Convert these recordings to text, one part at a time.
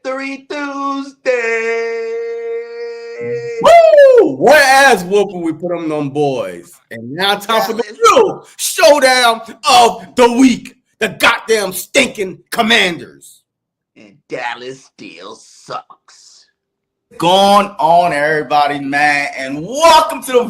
Victory Tuesday. Woo! What ass whooping we put on them boys. And now time for the real showdown of the week. The goddamn stinking Commanders. And Dallas still sucks. Going on, everybody, man. And welcome to the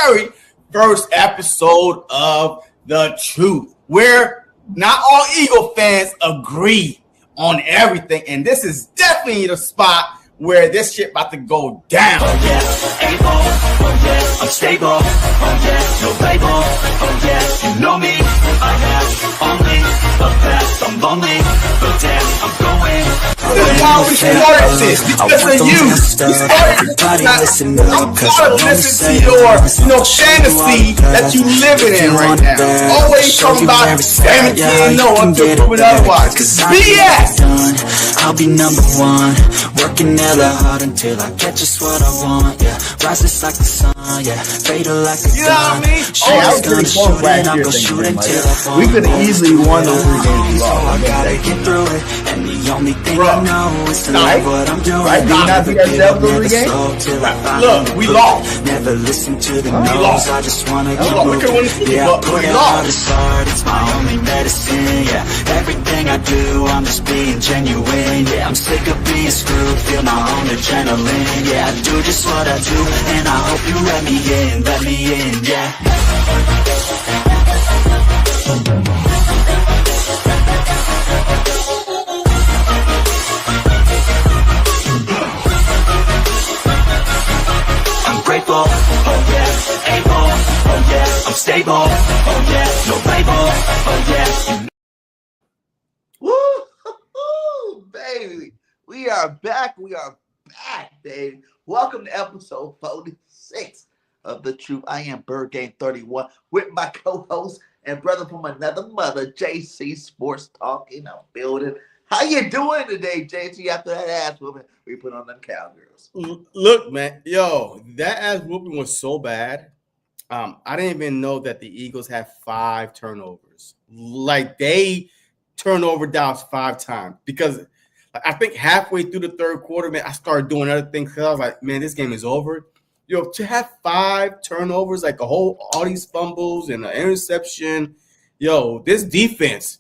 very first episode of The Truth, where not all Eagle fans agree on everything. And this is definitely the spot where this shit about to go down. Oh yeah, able, oh yeah, I'm stable, oh yeah, no label, oh yeah, you know me, I have only the best, I'm lonely, but damn, I'm going. This is why we started this, because of you. We started this. I'm tired of listening to your, fantasy that you living in right now. Always talking about everything, no one can prove it otherwise. BS! I'll be number one, working hella hard until I get just what I want, yeah. Rises like the sun, yeah. Fatal like a gun. You know what I mean? I was pretty close last year thinking like we could have easily won those 3 games. So I gotta get through it, and the only thing I know is to love what I'm doing. Right? Did you not see ourselves in the game? Look, we lost. Never listen to the We no's, lost. I just wanna We keep could've won the moving. Super Yeah, Bowl, I put we it lost. out as hard, it's my only medicine, yeah. Everything I do, I'm just being genuine, yeah. I'm sick of being screwed, feel my own adrenaline, yeah. I do just what I do, and I hope you let me in, yeah. I'm grateful, oh yeah, able, oh yeah, I'm stable, oh yeah, no label, oh yeah. Woo, baby. We are back, baby. Welcome to episode 46 of The Truth. I am BIRDGANG 31 with my co-host and brother from another mother, Jcsportstalk in the building. How you doing today, JC, after that ass whooping we put on them Cowgirls? Look, man, yo, that ass whooping was so bad. I didn't even know that the Eagles had 5 turnovers. Like, they turned over downs 5 times, because I think halfway through the third quarter, man, I started doing other things because I was like, man, this game is over. Yo, to have 5 turnovers, like all these fumbles and an interception, yo, this defense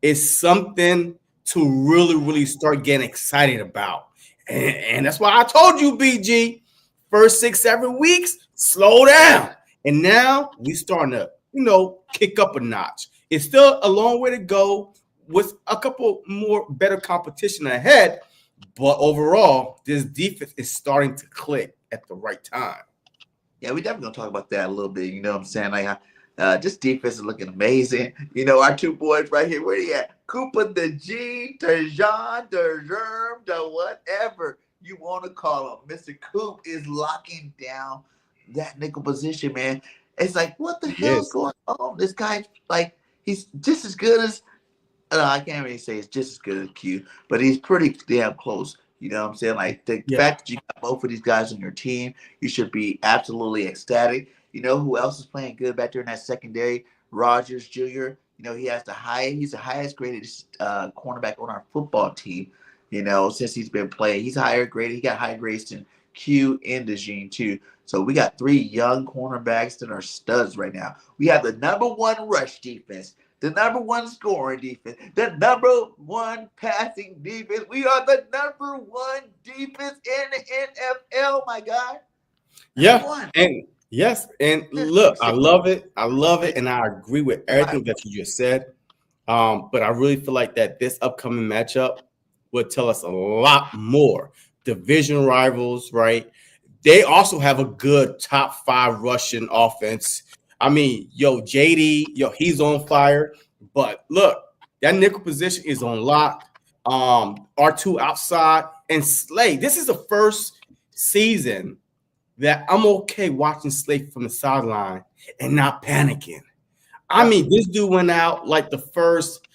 is something to really start getting excited about. And that's why I told you, BG, first 6-7 weeks, slow down. And now we starting to, kick up a notch. It's still a long way to go with a couple more better competition ahead. But overall, this defense is starting to click at the right time. Yeah, we definitely gonna talk about that a little bit. You know what I'm saying? Like, this defense is looking amazing. Our 2 boys right here. Where they at? Cooper, the G, Terjan, the Germ, the whatever you want to call him. Mr. Coop is locking down that nickel position, man. It's like, what the hell is going on? This guy, like, he's just as good as. I can't really say it's just as good as Q, but he's pretty damn close. You know what I'm saying? Like, the fact that you got both of these guys on your team, you should be absolutely ecstatic. You know who else is playing good back there in that secondary? Rogers Jr. He's the highest graded cornerback on our football team. Since he's been playing, he's higher graded. He got higher grades than Q and DeJean too. So we got 3 young cornerbacks that are studs right now. We have the number 1 rush defense, the number 1 scoring defense, the number 1 passing defense. We are the number 1 defense in the NFL, my guy. Yeah, and yes, and look, I love it, and I agree with everything that you just said. But I really feel like that this upcoming matchup would tell us a lot more. Division rivals, right? They also have a good top 5 rushing offense. I mean, JD, he's on fire. But look, that nickel position is on lock. R2 outside, and Slay. This is the first season that I'm okay watching Slay from the sideline and not panicking. I mean, this dude went out like the first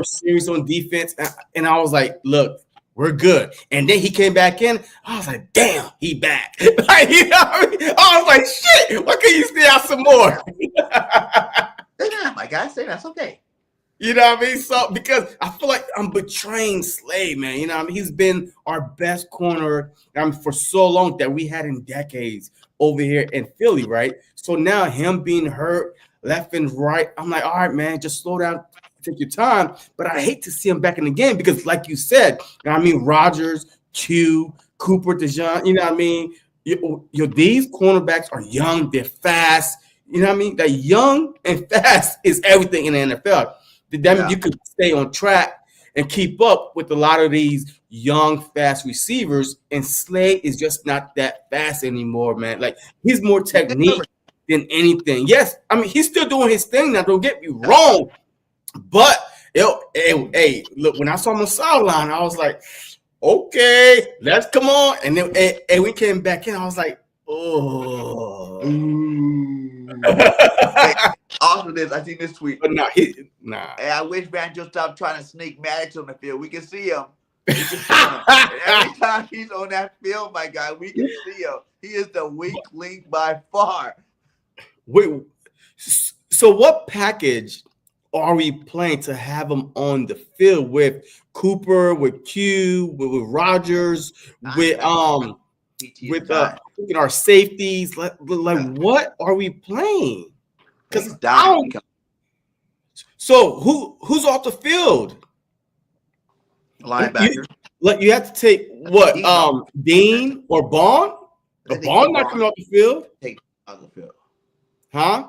series on defense, and I was like, look, we're good. And then he came back in. I was like, damn, he back. Like, I was like, shit, why can't you stay out some more? Yeah, my guy, say that's okay. You know what I mean? So because I feel like I'm betraying Slay, man. You know what I mean? He's been our best corner for so long that we had in decades over here in Philly, right? So now him being hurt left and right, I'm like, all right, man, just slow down, take your time. But I hate to see him back in the game because, like you said, you know what I mean, Rodgers, Q, Cooper, DeJohn, you know what I mean? These cornerbacks are young, they're fast. You know what I mean? That young and fast is everything in the NFL. That means you could stay on track and keep up with a lot of these young, fast receivers. And Slay is just not that fast anymore, man. Like, he's more technique than anything. Yes, I mean, he's still doing his thing now. Don't get me wrong. But, hey, look, when I saw him on the sideline, I was like, okay, let's come on. And then and we came back in. I was like, oh. Hey, also, I seen this tweet. But nah. Hey, I wish Vangio stopped trying to sneak Maddox on the field. We can see him. Every time he's on that field, my guy, we can see him. He is the weak link by far. Wait, so what package are we playing to have him on the field with Cooper, with Q, with Rodgers, with our safeties? Like what are we playing? Because so who's off the field? Linebacker. You have to take what? Dean or Bond? The Bond not coming off the field. Take off the field. Huh?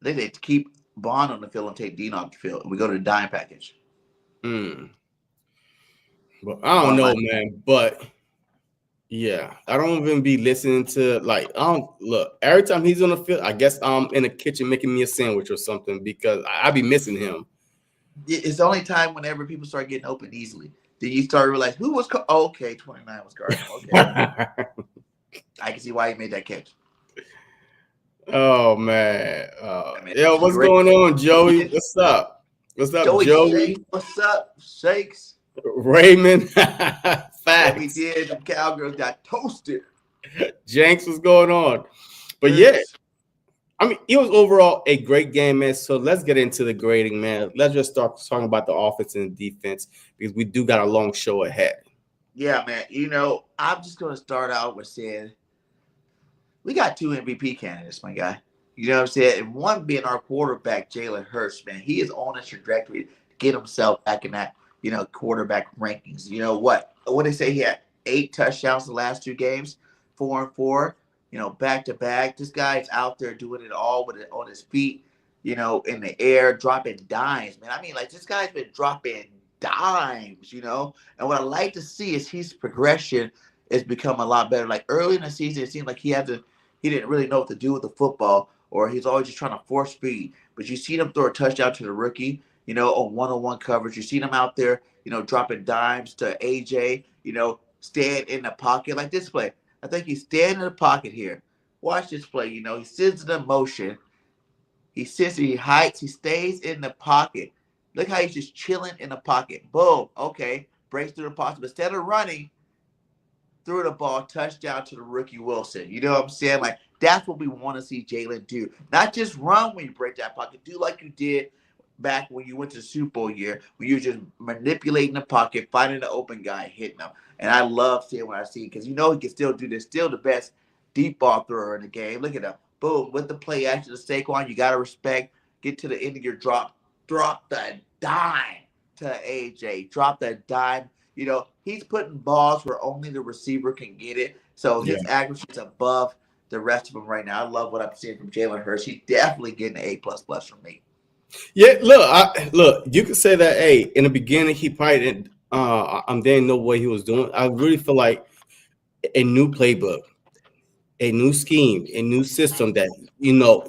They keep Bond on the field and take Dean off the field, and we go to the dime package. But I don't know, man. But yeah, I don't even be listening to look, every time he's on the field, I guess I'm in the kitchen making me a sandwich or something because I be missing him. It's the only time whenever people start getting open easily. Then you start to realize who was okay, 29 was guarding. Okay. I can see why he made that catch. Oh man. Yo, what's going on, Joey? What's up? What's up, Joey? What's up, Shakes? Raymond. Facts. We did. The Cowgirls got toasted. Jenks, what's going on? But yeah, I mean, it was overall a great game, man. So let's get into the grading, man. Let's just start talking about the offense and the defense because we do got a long show ahead. Yeah, man. You know, I'm just going to start out with saying we got 2 MVP candidates, my guy. You know what I'm saying? And one being our quarterback, Jalen Hurts, man. He is on a trajectory to get himself back in that, quarterback rankings. You know what? What they say, he had 8 touchdowns the last 2 games, 4 and 4. Back to back. This guy's out there doing it all with it on his feet, in the air, dropping dimes, man. I mean, this guy's been dropping dimes, And what I like to see is his progression has become a lot better. Like early in the season, it seemed like he didn't really know what to do with the football, or he's always just trying to force feed. But you see him throw a touchdown to the rookie, on one-on-one coverage. You see him out there, dropping dimes to AJ, staying in the pocket like this play. I think he's standing in the pocket here. Watch this play. He sends it in motion. He sits, he hikes, he stays in the pocket. Look how he's just chilling in the pocket. Boom. Okay. Breaks through the pocket. But instead of running, threw the ball, touchdown to the rookie Wilson. You know what I'm saying? That's what we want to see Jalen do. Not just run when you break that pocket. Do like you did back when you went to the Super Bowl year, when you were just manipulating the pocket, finding the open guy, hitting him. And I love seeing what I see because he can still do this. Still the best deep ball thrower in the game. Look at him. Boom. With the play action to Saquon, you got to respect. Get to the end of your drop. Drop the dime to AJ. Drop that dime. He's putting balls where only the receiver can get it. So his accuracy is above the rest of them right now. I love what I'm seeing from Jalen Hurts. He's definitely getting an A++ from me. Yeah, look, you could say that, hey, in the beginning, he probably didn't know what he was doing. I really feel like a new playbook, a new scheme, a new system that,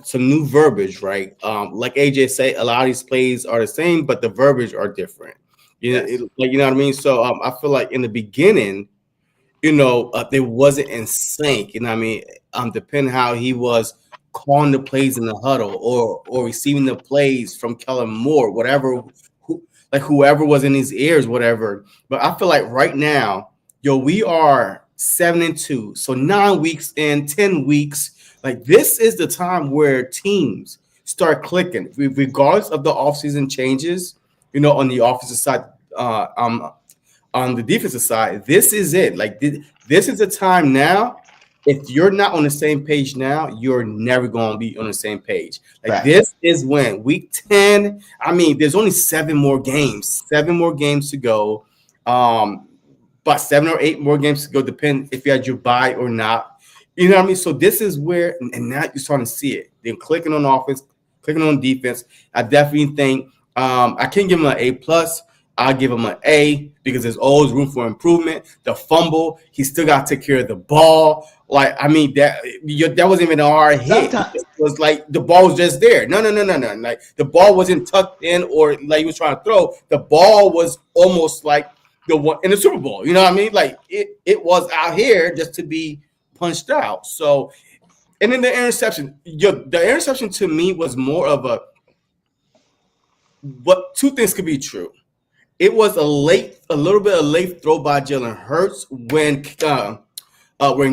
some new verbiage, right? Like AJ say, a lot of these plays are the same, but the verbiage are different. You know what I mean? So I feel like in the beginning, they wasn't in sync. You know what I mean? Depending how he was calling the plays in the huddle or receiving the plays from Kellen Moore, whatever, whoever was in his ears, whatever. But I feel like right now, we are 7-2. So 9 weeks in, 10 weeks, this is the time where teams start clicking, regardless of the offseason changes. on the offensive side, on the defensive side, this is it. Like this is a time now. If you're not on the same page now, you're never going to be on the same page. Like Facts. this is when week 10. I mean, there's only 7 more games to go. But 7 or 8 more games to go, depend if you had your bye or not. You know what I mean? So this is where, and now you're starting to see it. Then clicking on offense, clicking on defense. I definitely think I can't give him an A+. I'll give him an A because there's always room for improvement. The fumble, he still got to take care of the ball. Like, I mean, that wasn't even a hard hit. It was like the ball was just there. No. Like the ball wasn't tucked in or like he was trying to throw. The ball was almost like the one in the Super Bowl. You know what I mean? Like it was out here just to be punched out. So, and then the interception. The interception to me was more of what two things could be true. It was a little bit of late throw by Jalen Hurts when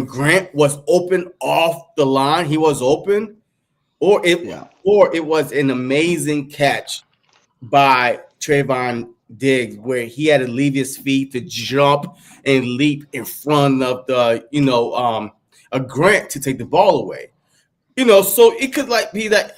Grant was open off the line. He was open, or it was an amazing catch by Trayvon Diggs where he had to leave his feet to jump and leap in front of the a Grant to take the ball away. So it could like be that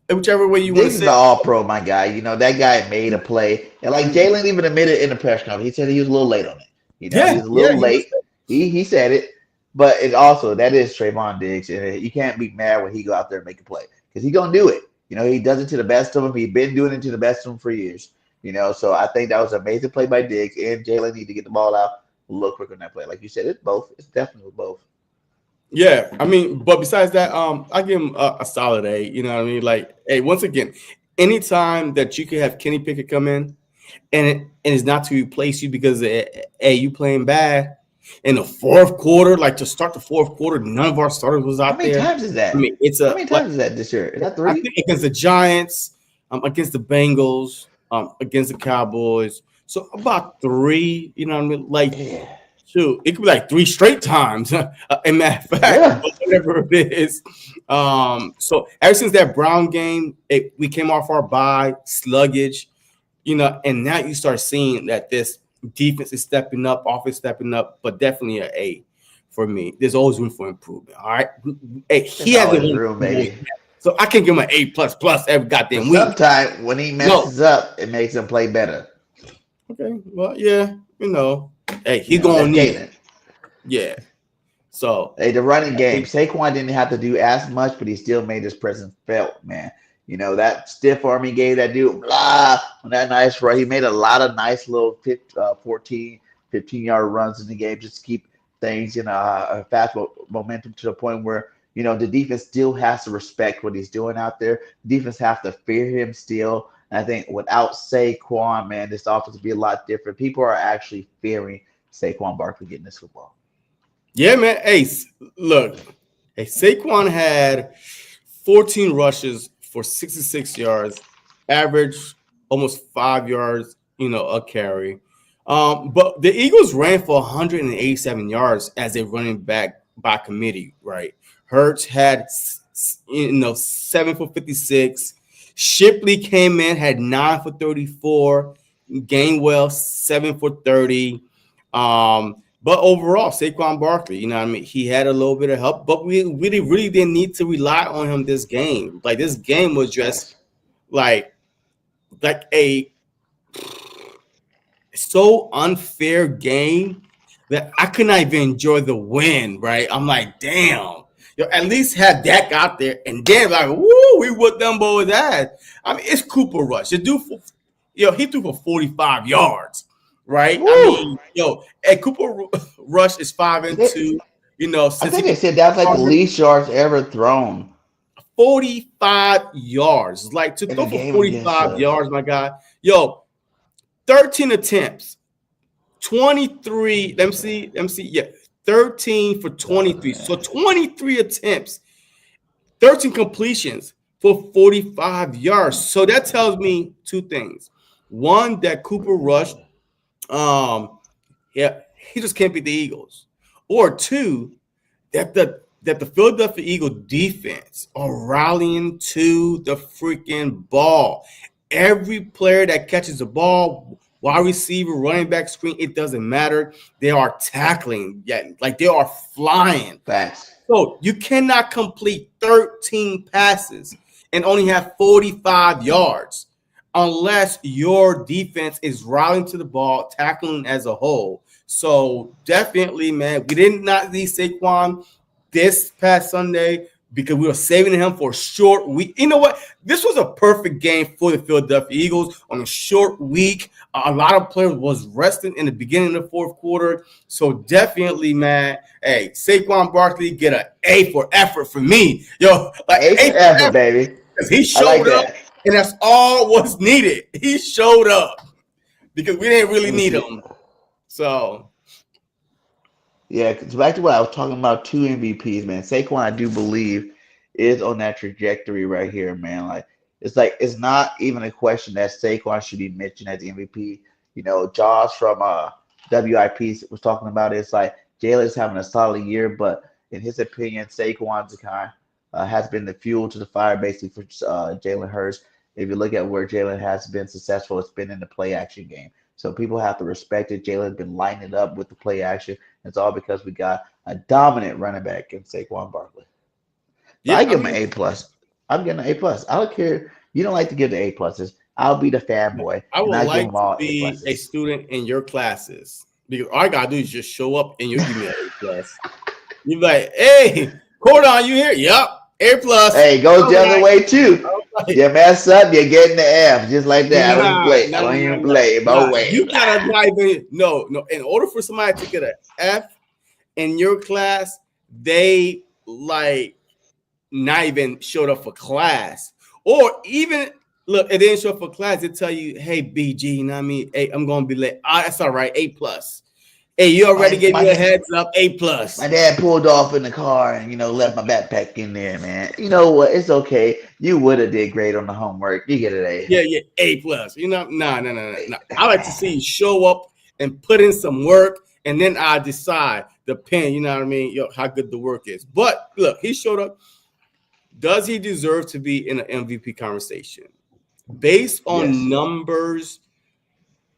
whichever way you want to say. This is the all-pro, my guy. That guy made a play. And like Jalen even admitted in the press conference, he said he was a little late on it. He was a little late. He said it. But it also, that is Trayvon Diggs. And you can't be mad when he go out there and make a play. Because he's going to do it. He does it to the best of him. He's been doing it to the best of him for years. So I think that was an amazing play by Diggs. And Jalen need to get the ball out a little quicker on that play. Like you said, it's both. It's definitely both. Yeah, I mean, but besides that, I give him a solid A. You know what I mean? Like, hey, once again, anytime that you can have Kenny Pickett come in and it's not to replace you because you playing bad in the fourth quarter, like to start the fourth quarter, none of our starters was out there. How many times is that? I mean, how many times is that this year? Is that 3? I think against the Giants, against the Bengals, against the Cowboys. So about 3. You know what I mean? Like. Yeah. Shoot, it could be like 3 straight times. In matter of fact, whatever it is. So ever since that Brown game, we came off our bye, sluggish, and now you start seeing that this defense is stepping up, offense stepping up, but definitely an A for me. There's always room for improvement. All right, hey, he has room, baby. So I can give him an A++ every goddamn week. Sometimes when he messes up, it makes him play better. Okay, well, yeah, Hey, he's going to need it. Yeah. So, hey, the running game. Saquon didn't have to do as much, but he still made his presence felt, man. That stiff arm he gave that dude, on that nice run. He made a lot of nice little 14, 15-yard runs in the game just to keep things in a fast momentum to the point where, the defense still has to respect what he's doing out there. The defense have to fear him still. And I think without Saquon, man, this offense would be a lot different. People are actually fearing Saquon Barkley getting this football. Yeah, man. Hey, look. Hey, Saquon had 14 rushes for 66 yards, average almost 5 yards, a carry. But the Eagles ran for 187 yards as a running back by committee, right? Hurts had, 7 for 56. Shipley came in, had 9 for 34. Gainwell, 7 for 30. But overall, Saquon Barkley, you know what I mean? He had a little bit of help, but we really didn't need to rely on him this game. Like, this game was just like a so unfair game that I could not even enjoy the win, right? I'm like, damn. At least have Dak out there, and then like, woo, we whooped them boys' ass. I mean, it's Cooper Rush. The dude, he threw for 45 yards, right? Woo. I mean, Cooper Rush is 5-2. I think they said that's like the least yards ever thrown. 45 yards, like to throw for 45 yards, my guy. 13 attempts, 23. Let me see. Yeah. 13 for 23. So 23 attempts, 13 completions for 45 yards. So that tells me 2 things. One, that Cooper Rush, he just can't beat the Eagles. Or 2, that the Philadelphia Eagle defense are rallying to the freaking ball. every player that catches the ball, wide receiver, running back, screen, it doesn't matter. They are tackling, like they are flying. Facts. So you cannot complete 13 passes and only have 45 yards unless your defense is rallying to the ball, tackling as a whole. So definitely, man, we did not see Saquon this past Sunday because we were saving him for a short week. You know what? This was a perfect game for the Philadelphia Eagles on a short week. A lot of players was resting in the beginning of the fourth quarter. So definitely, man, hey, Saquon Barkley get an A for effort for me. Yo, like A for effort, baby. Because he showed up, and that's all was needed. He showed up because we didn't really need him. So, yeah, because back to what I was talking about, 2 MVPs, man. Saquon, I do believe, is on that trajectory right here, man. It's not even a question that Saquon should be mentioned as MVP. You know, Josh from WIP was talking about it. It's like Jalen's having a solid year, but in his opinion, Saquon's kind has been the fuel to the fire, basically, for Jalen Hurts. If you look at where Jalen has been successful, it's been in the play action game. So people have to respect it. Jalen's been lining it up with the play action. It's all because we got a dominant running back in Saquon Barkley. Yeah, I give him an A+. I'm getting an A+. I don't care. You don't like to give the A+. I'll be the fanboy. I would like to be a student in your classes because all I gotta do is just show up and you give me an A+. You be like, hey, Cordon, you here? Yup, A+. Hey, goes the other way too. You mess up, you're getting the F, just like that. I don't even play. No way. You gotta not even no. In order for somebody to get an F in your class, they like not even showed up for class, or even look, it didn't show up for class. They tell you, hey, BG, you know what I mean? Hey, I'm gonna be late. That's all right, A+. Hey, you already gave me a heads up, A+. My dad pulled off in the car and, left my backpack in there, man. You know what? It's okay. You would have did great on the homework. You get an A. Yeah, A+. You know, no. I like to see you show up and put in some work, and then I decide the pen, you know what I mean, how good the work is. But look, he showed up. Does he deserve to be in an MVP conversation? Based on numbers,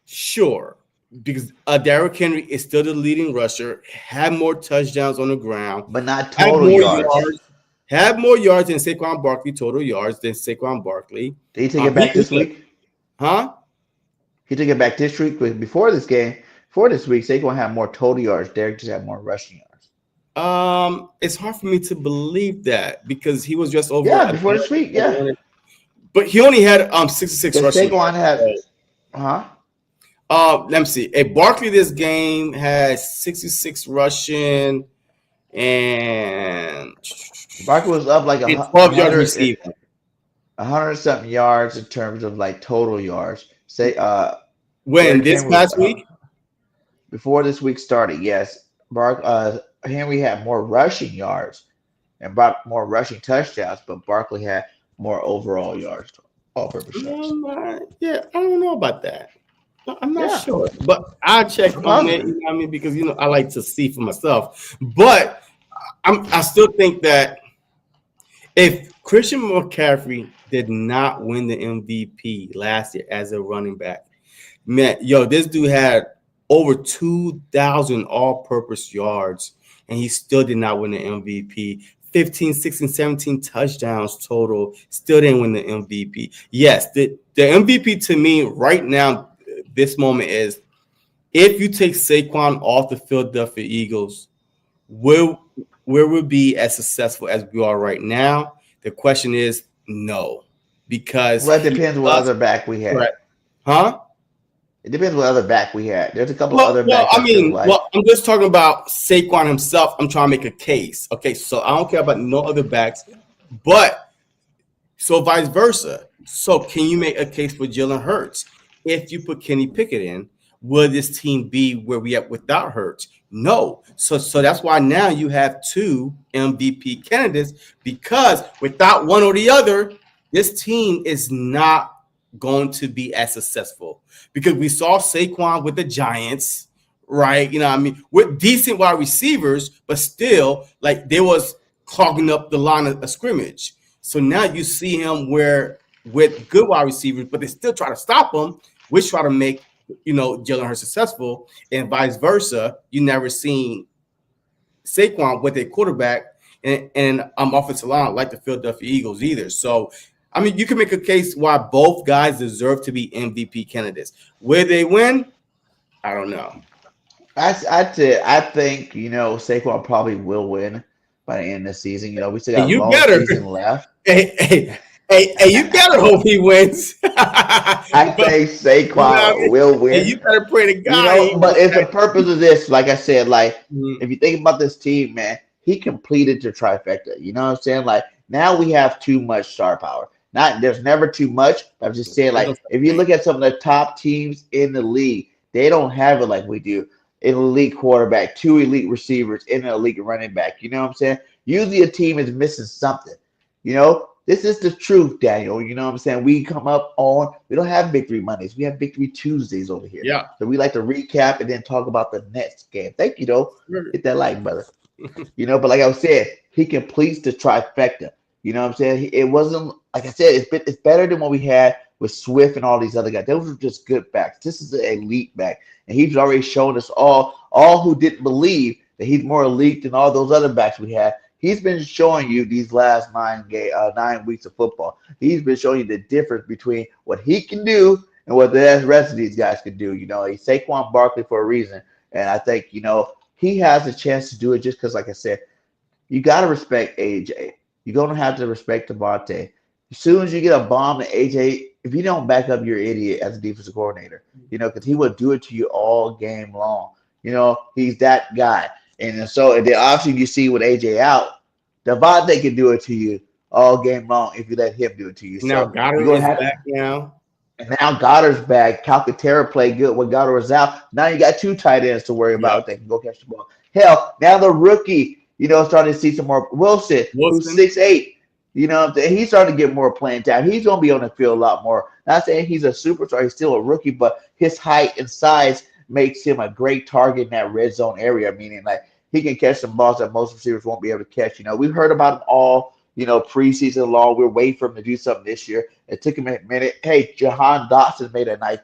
sure. Because Derrick Henry is still the leading rusher, had more touchdowns on the ground, but not total yards. Had more yards than Saquon Barkley, total yards than Saquon Barkley. Did he take it back this week? Huh? He took it back this week. Before this game, for this week, Saquon had more total yards. Derrick just had more rushing yards. It's hard for me to believe that because he was just over. Yeah, before this week, but he only had 66 rushing. Saquon had, let me see. Barkley this game has 66 rushing, and Barkley was up like 12 yards receiving, 100-something yards in terms of like total yards. When this past week, before this week started, yes, Henry had more rushing yards and brought more rushing touchdowns, but Barkley had more overall yards, all-purpose yards. Yeah, I don't know about that. I'm not sure, but I'll check on it. You know what I mean? Because I like to see for myself. But I still think that if Christian McCaffrey did not win the MVP last year as a running back, man, this dude had over 2,000 all-purpose yards, and he still did not win the MVP. 15, 16, 17 touchdowns total, still didn't win the MVP. Yes, the MVP to me right now, this moment is if you take Saquon off the Philadelphia Eagles, where we'll be as successful as we are right now? The question is no, because it depends what other back we had. Right. Huh? It depends what other back we had. There's a couple other backs. I'm just talking about Saquon himself. I'm trying to make a case. Okay, so I don't care about no other backs, but so vice versa. So can you make a case for Jalen Hurts? If you put Kenny Pickett in, will this team be where we at without Hurts? No. So that's why now you have 2 MVP candidates, because without one or the other, this team is not going to be as successful. Because we saw Saquon with the Giants, right? You know what I mean? With decent wide receivers, but still, like, they was clogging up the line of scrimmage. So now you see him where with good wide receivers, but they still try to stop him, which try to make Jalen Hurts successful, and vice versa. You never seen Saquon with a quarterback and offensive line like the Philadelphia Eagles either. So, I mean, you can make a case why both guys deserve to be MVP candidates. Will they win? I don't know. I think Saquon probably will win by the end of the season. We still Hey, got a you long better. season left. Hey, you better hope he wins. I think Saquon will win. And you better pray to God. But it's the purpose of this. Like I said, Mm-hmm. if you think about this team, man, he completed the trifecta. You know what I'm saying? Like now we have too much star power. There's never too much. I'm just saying, like if you look at some of the top teams in the league, they don't have it like we do. An elite quarterback, 2 elite receivers, and an elite running back. You know what I'm saying? Usually a team is missing something. This is the truth, Daniel. You know what I'm saying? We don't have Victory Mondays. We have Victory Tuesdays over here. Yeah. So we like to recap and then talk about the next game. Thank you, though. Hit that like, brother. But like I said, he completes the trifecta. You know what I'm saying? It wasn't, like I said, it's better than what we had with Swift and all these other guys. Those were just good backs. This is an elite back. And he's already shown us all who didn't believe that he's more elite than all those other backs we had. He's been showing you these last 9 weeks of football. He's been showing you the difference between what he can do and what the rest of these guys can do. He's Saquon Barkley for a reason. And I think, he has a chance to do it just because, like I said, you got to respect AJ. You're going to have to respect Devontae. As soon as you get a bomb to AJ, if you don't back up, you're an idiot as a defensive coordinator, because he will do it to you all game long. He's that guy. And then obviously you see with AJ out, Devontae can do it to you all game long if you let him do it to you. Now So Goddard is back now. And now Goddard's back. Calcaterra played good when Goddard was out. Now you got 2 tight ends to worry about. They can go catch the ball. Hell, now the rookie, starting to see some more. Wilson. Who's 6'8". He's starting to get more playing time. He's going to be on the field a lot more. Not saying he's a superstar. He's still a rookie, but his height and size makes him a great target in that red zone area, meaning like he can catch some balls that most receivers won't be able to catch. We've heard about him all, preseason long. We're waiting for him to do something this year. It took him a minute. Hey, Jahan Dotson made a nice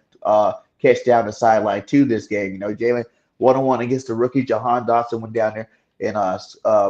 catch down the sideline too this game. Jalen 1-on-1 against the rookie. Jahan Dotson went down there and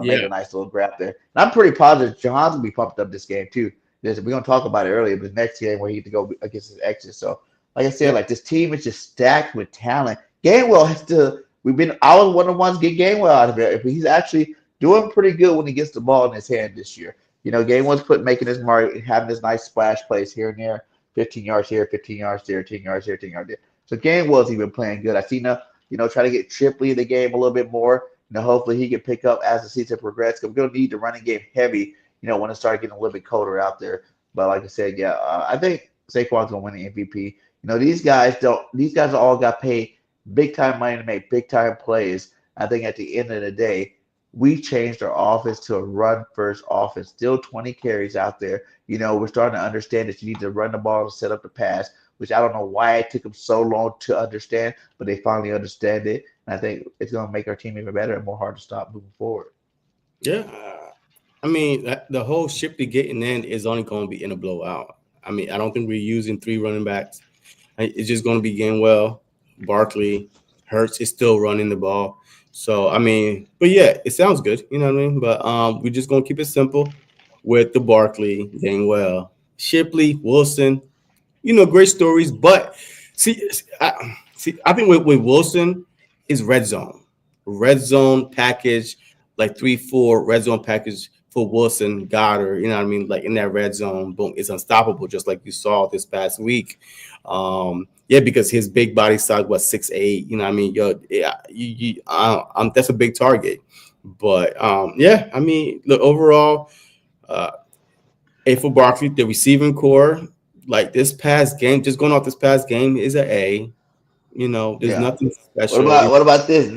made a nice little grab there. And I'm pretty positive Jahan's going to be pumped up this game too. We're going to talk about it earlier, but the next game where he had to go against his exes. So, like I said, like this team is just stacked with talent. Gainwell has to. I was one of the ones get Gainwell out of it. He's actually doing pretty good when he gets the ball in his hand this year. Gainwell's making his mark, having his nice splash plays here and there, 15 yards here, 15 yards there, 10 yards here, 10 yards there. So Gainwell's even playing good. I seen try to get Tripley in the game a little bit more. Hopefully he can pick up as the season progresses. We're going to need the running game heavy. When it starts getting a little bit colder out there. But like I said, I think Saquon's going to win the MVP. These guys all got paid big time money to make big time plays. I think at the end of the day, we changed our offense to a run first offense. Still 20 carries out there. We're starting to understand that you need to run the ball to set up the pass, which I don't know why it took them so long to understand, but they finally understand it. And I think it's going to make our team even better and more hard to stop moving forward. Yeah. I mean, the whole ship to getting in is only going to be in a blowout. I mean, I don't think we're using 3 running backs. It's just going to be Gainwell, Barkley, Hurts is still running the ball. So, I mean, but yeah, it sounds good. You know what I mean? But we're just going to keep it simple with the Barkley, Gainwell, Shipley, Wilson, great stories. But I think with Wilson is red zone package, like 3-4 red zone package for Wilson, Goddard, you know what I mean? Like in that red zone, boom, it's unstoppable, just like you saw this past week. Because his big body size was 6'8", you know what I mean? That's a big target. But I mean, look, overall, A for Barkley, the receiving core, like this past game, just going off this past game is an A. There's nothing special. What about this?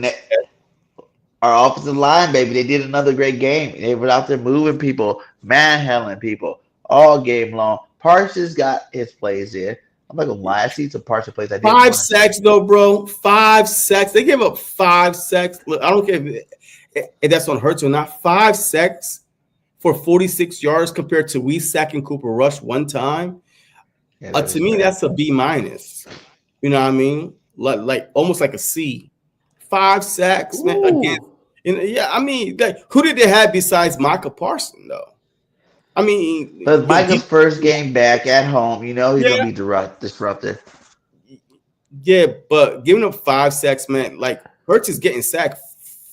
Our offensive line, baby, they did another great game. They were out there moving people, manhandling people all game long. Parsons got his plays in. I'm not gonna lie, I see some Parsons plays. I did 5 sacks though, bro. 5 sacks. They gave up 5 sacks. Look, I don't care if that's on Hurts or not. 5 sacks for 46 yards compared to we sacking Cooper Rush one time. Yeah, that To is me, bad. that's a B minus. You know what I mean? Like almost like a C. 5 sacks, man. Against, Ooh. yeah. I mean, like, who did they have besides Micah Parsons, though? I mean, But your Michael's deep, first game back at home, you know he's yeah, gonna be disruptive. yeah. But giving up 5 sacks, man. Like Hurts is getting sacked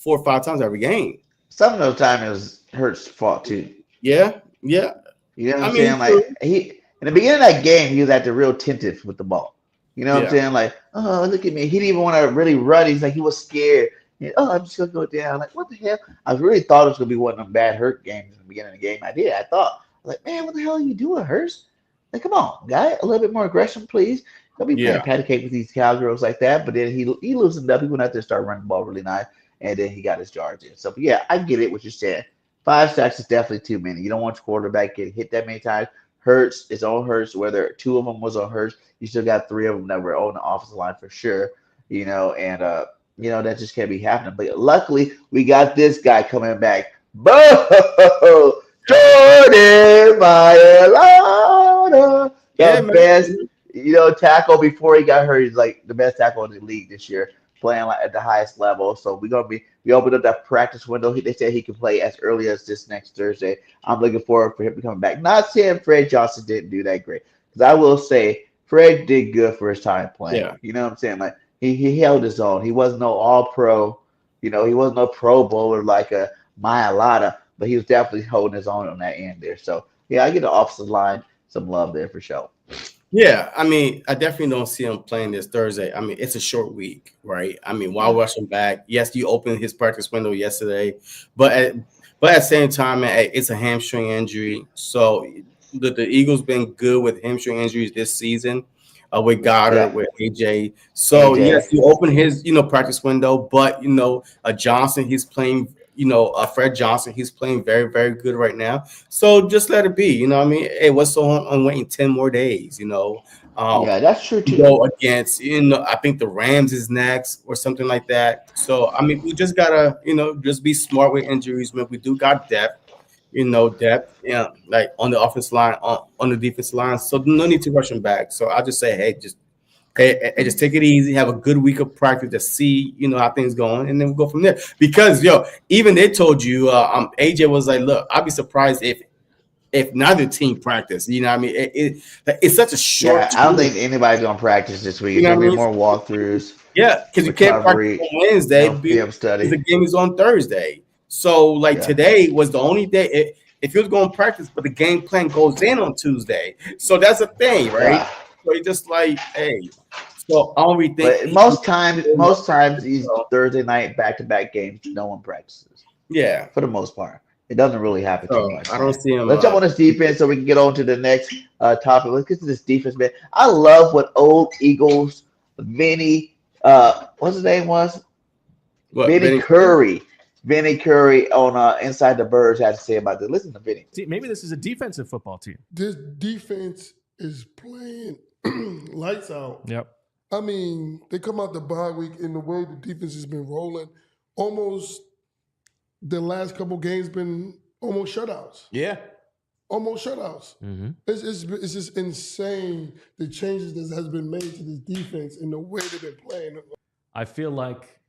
4 or 5 times every game. Some of those time it was Hurts' fault too. Yeah, yeah. You know what I I'm mean, saying? Like true. he in the beginning of that game, he was at the real tentative with the ball. You know what I'm Yeah, saying? Like, oh, look at me. He didn't even want to really run. He's like, he was scared. Oh, I'm just gonna go down. Like, what the hell? I really thought it was gonna be one of them bad hurt games in the beginning of the game. I did. I thought, like, man, what the hell are you doing, Hurst? Like, come on, guy, a little bit more aggression, please. Don't be playing yeah, patty cake with these cowgirls like that. But then he loosened up. He went out there and started running the ball really nice, and then he got his yards in. So, but yeah, I get it what you're saying. 5 sacks is definitely too many. You don't want your quarterback getting hit that many times. Hurts, it's on Hurts. Whether 2 of them was on Hurts, you still got 3 of them that were on the offensive line for sure. And that just can't be happening. But luckily, we got this guy coming back. Bo Jordan Mailata, yeah, the man. best, tackle before he got hurt. He's like the best tackle in the league this year, playing like at the highest level. So we opened up that practice window. They said he can play as early as this next Thursday. I'm looking forward for him to come back. Not saying Fred Johnson didn't do that great, because I will say Fred did good for his time playing. Yeah, You know what I'm saying? Like he held his own. He wasn't no All Pro. He wasn't no Pro Bowler like a Mailata, but he was definitely holding his own on that end there. So yeah, I get the offensive line some love there for sure. yeah. I mean, I definitely don't see him playing this Thursday. I mean, it's a short week, right? I mean, while rushing back, yes, you opened his practice window yesterday, but at the same time, man, it's a hamstring injury. So the Eagles been good with hamstring injuries this season. With Goddard, Yeah, with AJ. So yes, AJ. you open his practice window, but Johnson, he's playing. Fred Johnson, he's playing very, very good right now. So just let it be. You know what I mean? Hey, what's so on waiting 10 more days? Yeah, that's true too. Go against, I think the Rams is next or something like that. So, I mean, we just gotta, just be smart with injuries, man. We do got depth, like on the offense line, on the defense line. So no need to rush them back. So I'll just say, hey, just take it easy, have a good week of practice to see, how things going, and then we'll go from there. Because even they told you, AJ was like, look, I'd be surprised if neither team practice. You know what I mean? It's such a Yeah, short I don't tool. think anybody's gonna practice this week. You It's know gonna what I be mean? more walkthroughs, Yeah, because you can't practice recovery, on Wednesday film because the study. game is on Thursday. So, like Yeah, today was the only day if you was going to practice, but the game plan goes in on Tuesday. So that's a thing, right? yeah. So it's just like, hey. So I don't really think But most times these Thursday night back-to-back games, no one practices yeah. for the most part. It doesn't really happen too So much, I don't man. see him. Let's jump on this defense so we can get on to the next topic. Let's get to this defense, man. I love what old Eagles Vinny, what's his name was? What Vinny Benny? Curry. Vinny Curry on Inside the Birds had to say about this. Listen to Vinny. See, maybe this is a defensive football team. This defense is playing lights out. Yep. I mean, they come out the bye week in the way the defense has been rolling. Almost the last couple games been almost shutouts. Yeah. Almost shutouts. Mm-hmm. It's just insane the changes that has been made to this defense and the way they've been playing. I feel like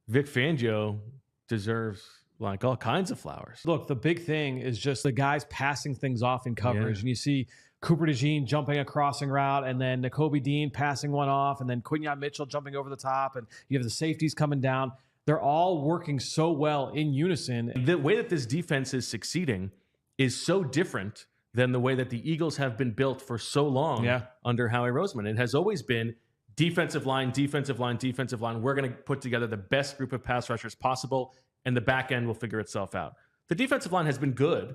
Vic Fangio deserves like all kinds of flowers. Look, the big thing is just the guys passing things off in coverage. And you see Cooper DeJean jumping a crossing route, and then Nakobe Dean passing one off, and then Quinyon Mitchell jumping over the top, and you have the safeties coming down. They're all working so well in unison. The way that this defense is succeeding is so different than the way that the Eagles have been built for so long under Howie Roseman. It has always been defensive line, defensive line, defensive line. We're going to put together the best group of pass rushers possible, and the back end will figure itself out. The defensive line has been good,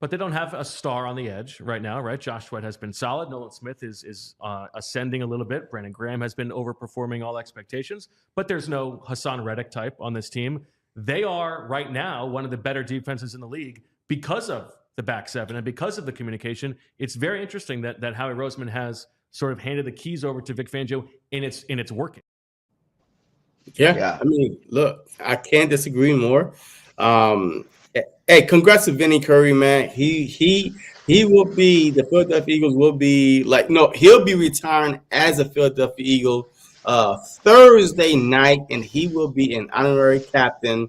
but they don't have a star on the edge right now, right? Josh Sweat has been solid. Nolan Smith is ascending a little bit. Brandon Graham has been overperforming all expectations, but there's no Hassan Reddick type on this team. They are right now one of the better defenses in the league because of the back seven and because of the communication. It's very interesting that Howie Roseman has sort of handed the keys over to Vic Fangio, and it's working. Yeah. I mean, look, I can't disagree more. Hey, congrats to Vinny Curry, man. He he will be the Philadelphia Eagles will be like no, he'll be retiring as a Philadelphia Eagle Thursday night, and he will be an honorary captain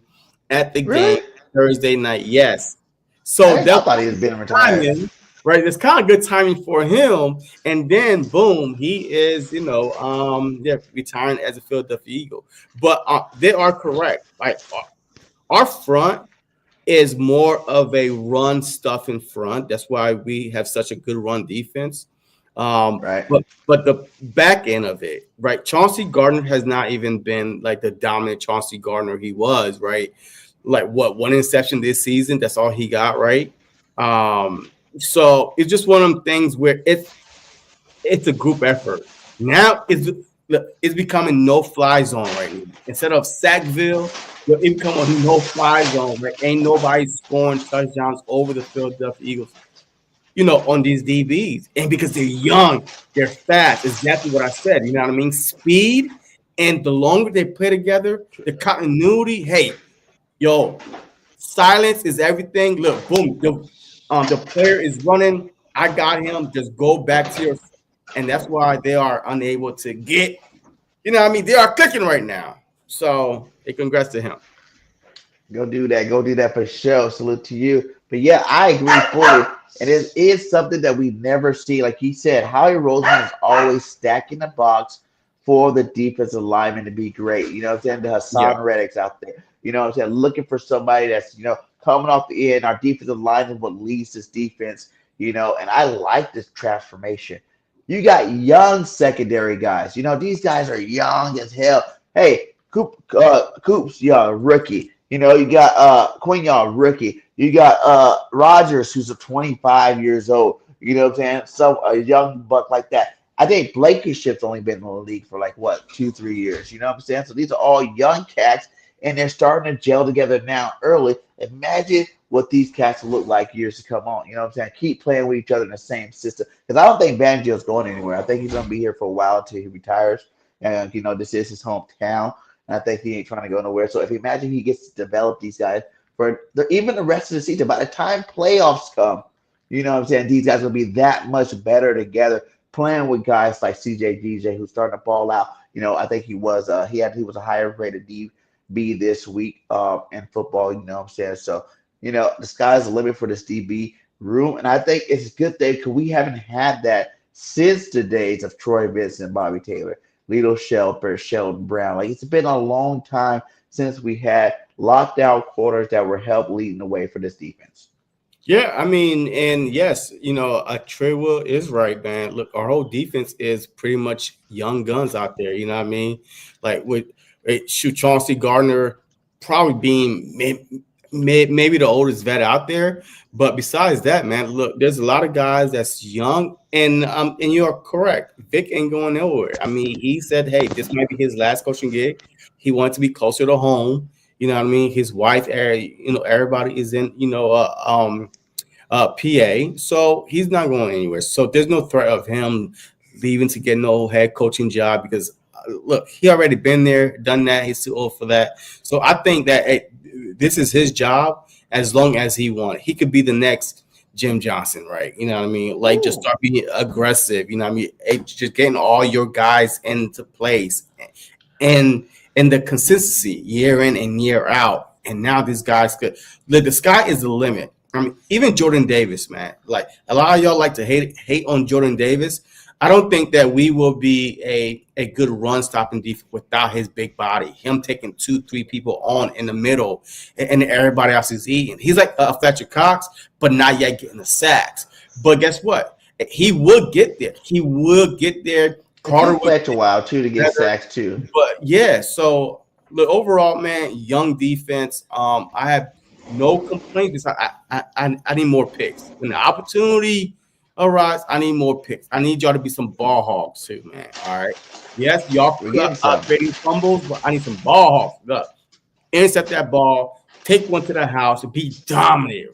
at the game Really? Thursday night. Yes, so I that's thought he was being retired. timing, right? It's kind of good timing for him, and then boom, he is yeah, retiring as a Philadelphia Eagle. But they are correct. Like our front is more of a run stuff in front. That's why we have such a good run defense. Right. But the back end of it, right? Chauncey Gardner has not even been like the dominant Chauncey Gardner he was, right? Like what, one interception this season? That's all he got, right? So it's just one of them things where it's a group effort. Now it's becoming no fly zone right now. Instead of Sackville, it become a no fly zone. Right? Ain't nobody scoring touchdowns over the Philadelphia Eagles, on these DBs. And because they're young, they're fast. Exactly what I said. You know what I mean? Speed, and the longer they play together, the continuity. Hey, silence is everything. Look, boom, the player is running. I got him. Just go back to your. And that's why they are unable to get, they are clicking right now. So, congrats to him. Go do that. Go do that for sure. Salute to you. But yeah, I agree fully. And it is something that we never see. Like he said, Howie Roseman is always stacking the box for the defensive lineman to be great. You know what I'm saying? The Hassan Reddick's out there. You know what I'm saying? Looking for somebody that's, coming off the end. Our defensive line is what leads this defense, and I like this transformation. You got young secondary guys. These guys are young as hell. Hey, Coops, rookie. You got Quinn, rookie. You got Rogers, who's 25 years old. You know what I'm saying? So a young buck like that. I think Blankenship's only been in the league for 2-3 years. You know what I'm saying? So these are all young cats, and they're starting to gel together now early. Imagine what these cats will look like years to come on. You know what I'm saying? Keep playing with each other in the same system. Because I don't think Vangio's going anywhere. I think he's going to be here for a while until he retires. And, this is his hometown. And I think he ain't trying to go nowhere. So if you imagine he gets to develop these guys for even the rest of the season, by the time playoffs come, you know what I'm saying, these guys will be that much better together, playing with guys like CJ DJ, who's starting to ball out. I think he was he was a higher rated DB this week in football. You know what I'm saying? So, the sky's the limit for this DB room. And I think it's a good thing because we haven't had that since the days of Troy Vincent, Bobby Taylor, Lito Shelper, Sheldon Brown. It's been a long time since we had lockdown quarters that were help leading the way for this defense. Yeah, and yes, Trewa is right, man. Look, our whole defense is pretty much young guns out there. You know what I mean? Like with Chauncey Gardner probably being maybe the oldest vet out there. But besides that, man, look, there's a lot of guys that's young, and you're correct. Vic ain't going nowhere. He said, hey, this might be his last coaching gig. He wants to be closer to home. You know what I mean? His wife, everybody is in, PA. So he's not going anywhere. So there's no threat of him leaving to get no head coaching job because, look, he already been there, done that. He's too old for that. So I think that this is his job as long as he wants. He could be the next Jim Johnson, right? You know what I mean? Like, just start being aggressive. You know what I mean? Just getting all your guys into place and the consistency year in and year out. And now these guys could look. The sky is the limit. Even Jordan Davis, man. Like a lot of y'all like to hate on Jordan Davis. I don't think that we will be a good run stopping defense without his big body. Him taking 2-3 people on in the middle, and everybody else is eating. He's like a Fletcher Cox, but not yet getting the sacks. But guess what? He would get there. He would get there. Carter would take a while too to get sacks too. But yeah, so look, overall, man, young defense. I have no complaints. I need more picks. When the opportunity arise, I need more picks. I need y'all to be some ball hogs too, man. All right. Yes, y'all upgrading fumbles, but I need some ball hogs. Look, intercept that ball, take one to the house, and be dominant.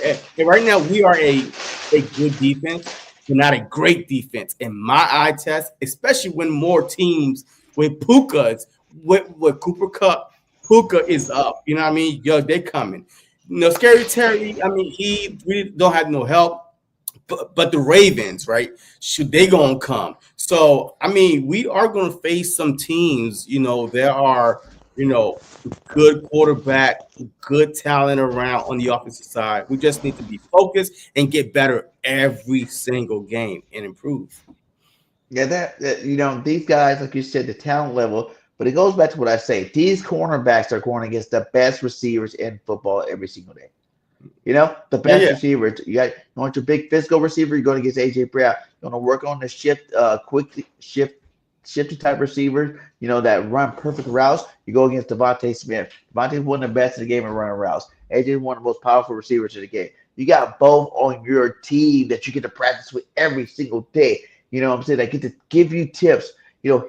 And right now, we are a good defense, but not a great defense. In my eye test, especially when more teams with Puka's, with Cooper Kupp, Puka is up. You know what I mean? They're coming. Scary Terry, he really don't have no help. but the Ravens, right? Should they gonna come? So I mean, we are gonna face some teams. There are good quarterback, good talent around on the offensive side. We just need to be focused and get better every single game and improve. Yeah, these guys, like you said, the talent level, but it goes back to what I say. These cornerbacks are going against the best receivers in football every single day. The best receivers. You want your big physical receiver, you're going against AJ Brown. You want to work on the shifty type receivers, that run perfect routes. You go against Devontae Smith. Devontae's one of the best in the game at running routes. AJ is one of the most powerful receivers in the game. You got both on your team that you get to practice with every single day. You know what I'm saying? They get to give you tips,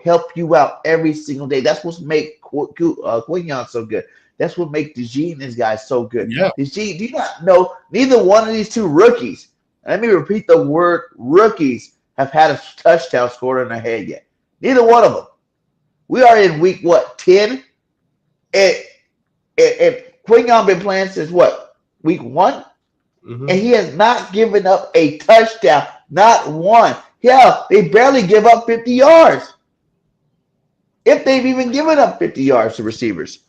help you out every single day. That's what's make Quignon so good. That's what makes DeJean and these guys so good. Yeah. DeJean, do you not know neither one of these two rookies, let me repeat the word rookies, have had a touchdown scored in their head yet. Neither one of them. We are in week, 10? And Quignon been playing since week 1? Mm-hmm. And he has not given up a touchdown. Not one. Yeah, they barely give up 50 yards. If they've even given up 50 yards to receivers.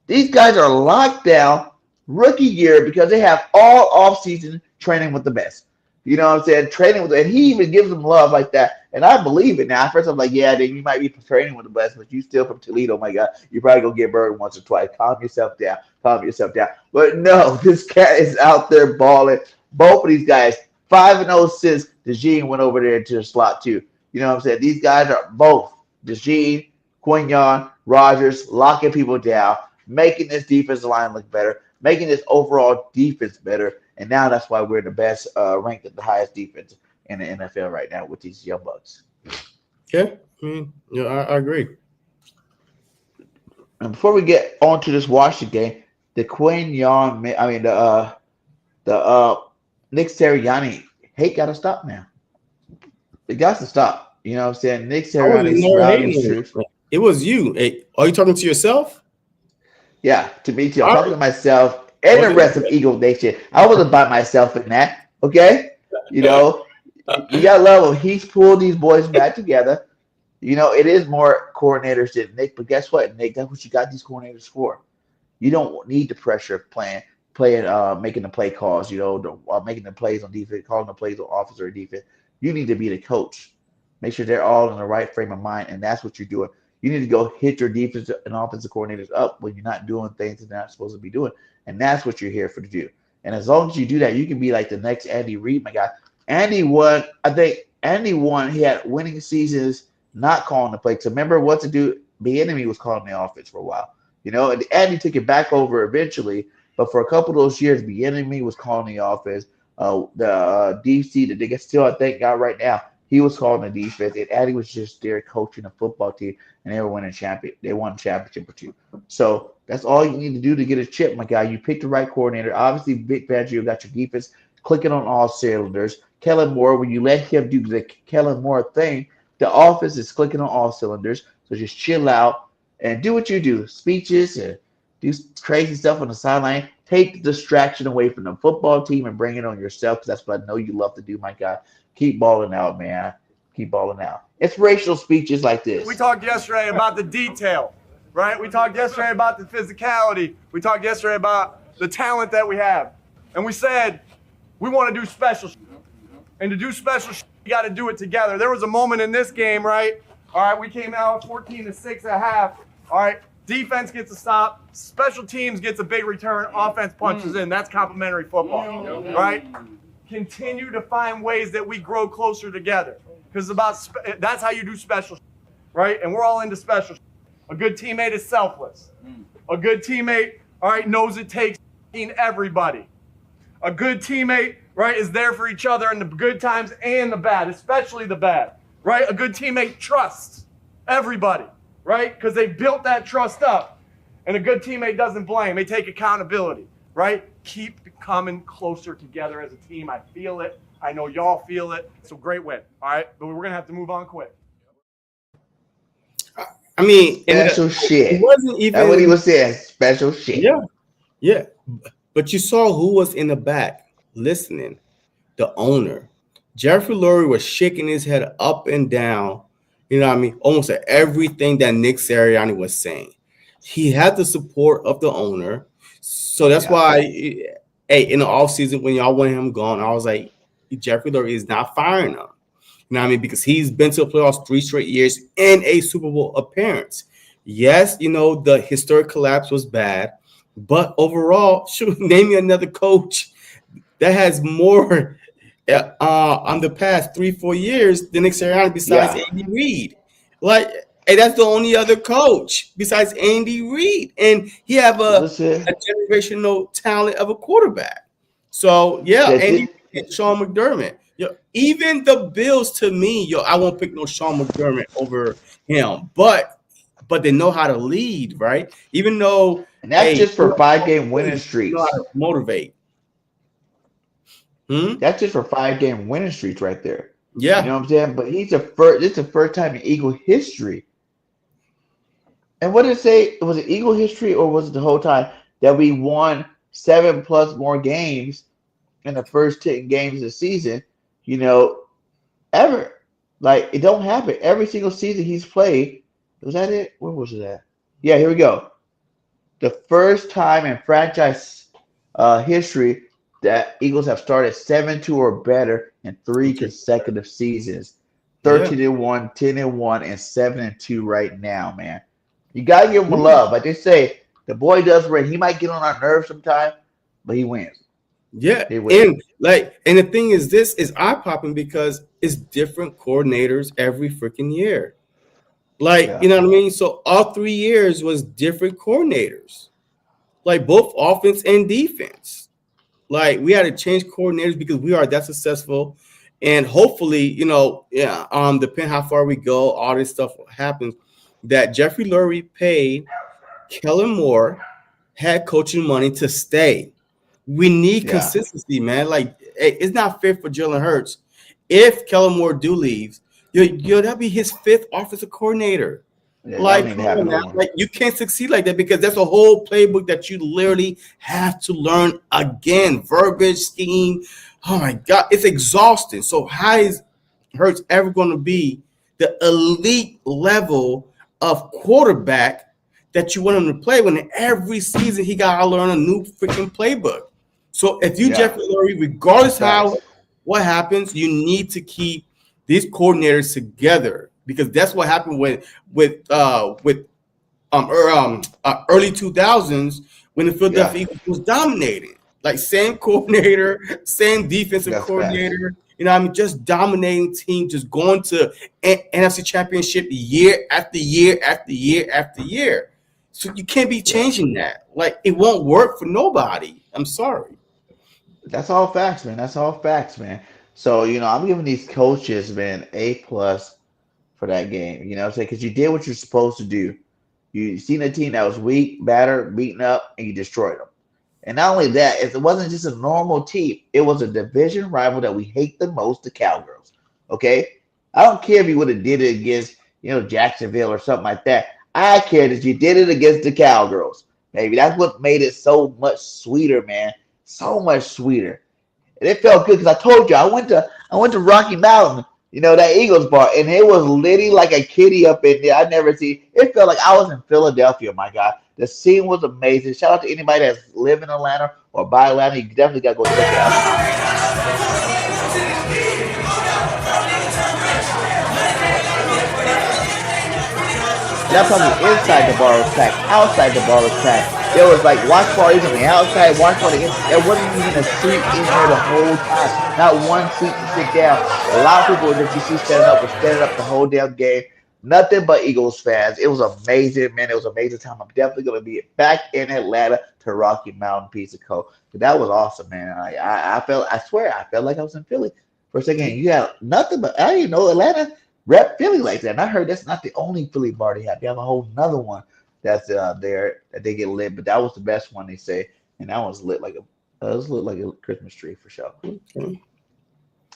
These guys are locked down rookie year because they have all offseason training with the best. You know what I'm saying? Training with them. And he even gives them love like that. And I believe it now. At first I'm like, yeah, then you might be training with the best, but you still from Toledo, my God. You're probably going to get burned once or twice. Calm yourself down. But no, this cat is out there balling. Both of these guys, 5-0 since DeJean went over there into the slot too. You know what I'm saying? These guys are both DeJean, Quignon, Rogers, locking people down, making this defensive line look better, making this overall defense better. And now that's why we're the best, ranked at the highest defense in the NFL right now with these young bucks. Okay. I agree. And before we get on to this Washington game, the Nick Sirianni hate got to stop now. It got to stop. You know what I'm saying? Nick Sirianni's rallying his troops. It was you. Hey, are you talking to yourself? Yeah, to me too. I'm talking to myself and the rest of Eagle Nation. I wasn't by myself in that. Okay? You gotta love him. He's pulled these boys back together. It is more coordinators than Nick, but guess what, Nick? That's what you got these coordinators for. You don't need the pressure of playing, making the play calls, making the plays on defense, calling the plays on offense or defense. You need to be the coach. Make sure they're all in the right frame of mind, and that's what you're doing. You need to go hit your defense and offensive coordinators up when you're not doing things that they're not supposed to be doing, and that's what you're here for to do. And as long as you do that, you can be like the next Andy Reid, my guy. Andy won. I think Andy won. He had winning seasons not calling the play. So remember what to do. Bieniemy was calling the offense for a while, and Andy took it back over eventually. But for a couple of those years, Bieniemy was calling the offense. The DC that they get still, I think, got right now, he was calling the defense, and Andy was just there coaching a football team, and they were winning champion. They won a championship or two. So that's all you need to do to get a chip, my guy. You pick the right coordinator. Obviously, Vic Vangio got your defense clicking on all cylinders. Kellen Moore, when you let him do the Kellen Moore thing, the offense is clicking on all cylinders. So just chill out and do what you do. Speeches and do crazy stuff on the sideline. Take the distraction away from the football team and bring it on yourself, because that's what I know you love to do, my guy. Keep balling out, man. Keep balling out. Inspirational speeches like this. We talked yesterday about the detail, right? We talked yesterday about the physicality. We talked yesterday about the talent that we have. And we said we want to do special shit. And to do special shit, you got to do it together. There was a moment in this game, right? All right, we came out 14-6 at half. All right, defense gets a stop. Special teams gets a big return. Offense punches in. That's complimentary football, right? Continue to find ways that we grow closer together, because that's how you do special, right? And we're all into special. A good teammate is selfless. A good teammate, all right, knows it takes everybody. A good teammate, right, is there for each other in the good times and the bad, especially the bad, right? A good teammate trusts everybody, right? Because they built that trust up. And a good teammate doesn't blame. They take accountability, right? Keep coming closer together as a team. I feel it. I know y'all feel it. It's a great win, all right? But we're going to have to move on quick. I mean, special shit. It wasn't even. That's what he was saying. Special shit. Yeah. But you saw who was in the back listening. The owner, Jeffrey Lurie was shaking his head up and down, you know what I mean, almost at everything that Nick Sirianni was saying. He had the support of the owner. So that's why, hey, in the offseason, when y'all wanted him gone, I was like, Jeffrey Lurie is not firing him. You know what I mean? Because he's been to the playoffs 3 straight years and a Super Bowl appearance. Yes, you know, the historic collapse was bad, but overall, name me another coach that has more on the past 3-4 years than Nick Sirianni besides Andy Reid. Like, hey, that's the only other coach besides Andy Reid, and he have a generational talent of a quarterback. So Andy and Sean McDermott. Even the Bills, to me, I won't pick no Sean McDermott over him, but they know how to lead, right? Even though, and that's just for 5-game winning streaks. Know how to motivate. That's just for 5-game winning streaks right there. Yeah, you know what I'm saying. But he's it's the first time in Eagle history. And what did it say? Was it Eagle history, or was it the whole time that we won 7+ more games in the first 10 games of the season? You know, ever. Like, it don't happen. Every single season he's played. Was that it? Where was it at? Yeah, here we go. The first time in franchise history that Eagles have started 7-2 or better in 3 consecutive seasons. 13-1, 10-1, and 7-2 right now, man. You gotta give him love. Like they say, the boy does win. He might get on our nerves sometime, but he wins. Yeah, and the thing is, this is eye-popping because it's different coordinators every freaking year. Like, you know what I mean? So all 3 years was different coordinators, like both offense and defense. Like, we had to change coordinators because we are that successful, and hopefully, you know, depending how far we go, all this stuff happens. That Jeffrey Lurie paid Kellen Moore head coaching money to stay. We need consistency, man. Like, it's not fair for Jalen Hurts. If Kellen Moore leaves, that'll be his 5th offensive coordinator. Yeah, like you can't succeed like that because that's a whole playbook that you literally have to learn again. Verbiage, scheme. Oh my God, it's exhausting. So how is Hurts ever going to be the elite level of quarterback that you want him to play when every season he got to learn a new freaking playbook? So if you Jeffrey Lurie, regardless what happens, you need to keep these coordinators together because that's what happened with early 2000s when the Philadelphia Eagles was dominating. Like, same coordinator, same defensive coordinator. You know what I mean? Just dominating team, just going to NFC Championship year after year after year after year. So you can't be changing that. Like, it won't work for nobody. I'm sorry. That's all facts, man. That's all facts, man. So, you know, I'm giving these coaches, man, A+ for that game. You know what I'm saying? Because you did what you're supposed to do. You seen a team that was weak, battered, beaten up, and you destroyed them. And not only that, it wasn't just a normal team. It was a division rival that we hate the most, the Cowgirls. Okay? I don't care if you would have did it against, you know, Jacksonville or something like that. I care that you did it against the Cowgirls. Maybe that's what made it so much sweeter, man. So much sweeter. And it felt good because I told you I went to Rocky Mountain, you know, that Eagles bar, and it was litty like a kitty up in there. I never see. It felt like I was in Philadelphia, my God. The scene was amazing. Shout out to anybody that's live in Atlanta or by Atlanta. You definitely got to go check it out. And I'm talking inside the bar was packed, outside the bar was packed. There was like watch parties on the outside, watch parties. There wasn't even a seat in there the whole time. Not one seat to sit down. A lot of people that you see standing up were standing up the whole damn game. Nothing but Eagles fans. It was amazing, man. It was an amazing time. I'm definitely going to be back in Atlanta to Rocky Mountain Pizza Co. That was awesome, man. I felt like I was in Philly for a second. You had nothing but, I didn't know Atlanta rep Philly like that. And I heard that's not the only Philly bar they have. They have a whole nother one that's there that they get lit. But that was the best one, they say. And that was lit like a Christmas tree for sure. Okay.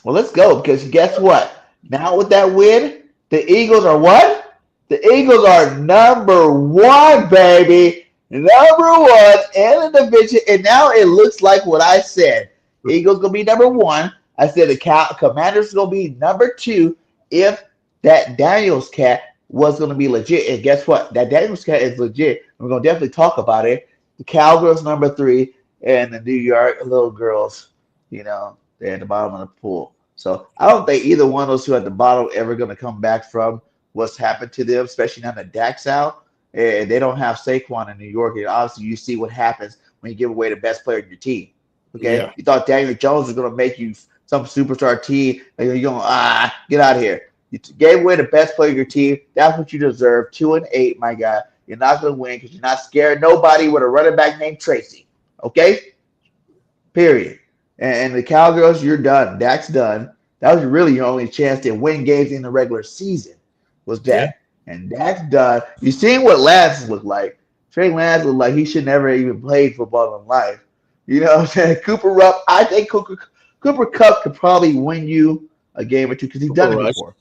Well, let's go because guess what? Now with that win, the Eagles are what? The Eagles are number 1, baby. Number 1 in the division. And now it looks like what I said. The Eagles going to be number 1. I said the Commanders going to be number 2 if that Daniels cat was going to be legit. And guess what? That Daniels cat is legit. We're going to definitely talk about it. The Cowgirls number 3 and the New York little girls, they're at the bottom of the pool. So I don't think either one of those two at the bottom ever going to come back from what's happened to them, especially now that Dak's out and they don't have Saquon in New York. And obviously, you see what happens when you give away the best player in your team. Okay, Yeah. You thought Daniel Jones was going to make you some superstar team, and you're going get out of here. You gave away the best player of your team. That's what you deserve. 2-8, my guy. You're not going to win because you're not scared. Nobody with a running back named Tracy. Okay, period. And the Cowgirls, you're done. Dak's done. That was really your only chance to win games in the regular season. Was Dak. Yeah. And Dak's done. You seen what Lance looked like. Trey Lance looked like he should never even played football in life. You know what I'm saying? Cooper Rupp, I think Cooper Kupp could probably win you a game or two because he's done it before.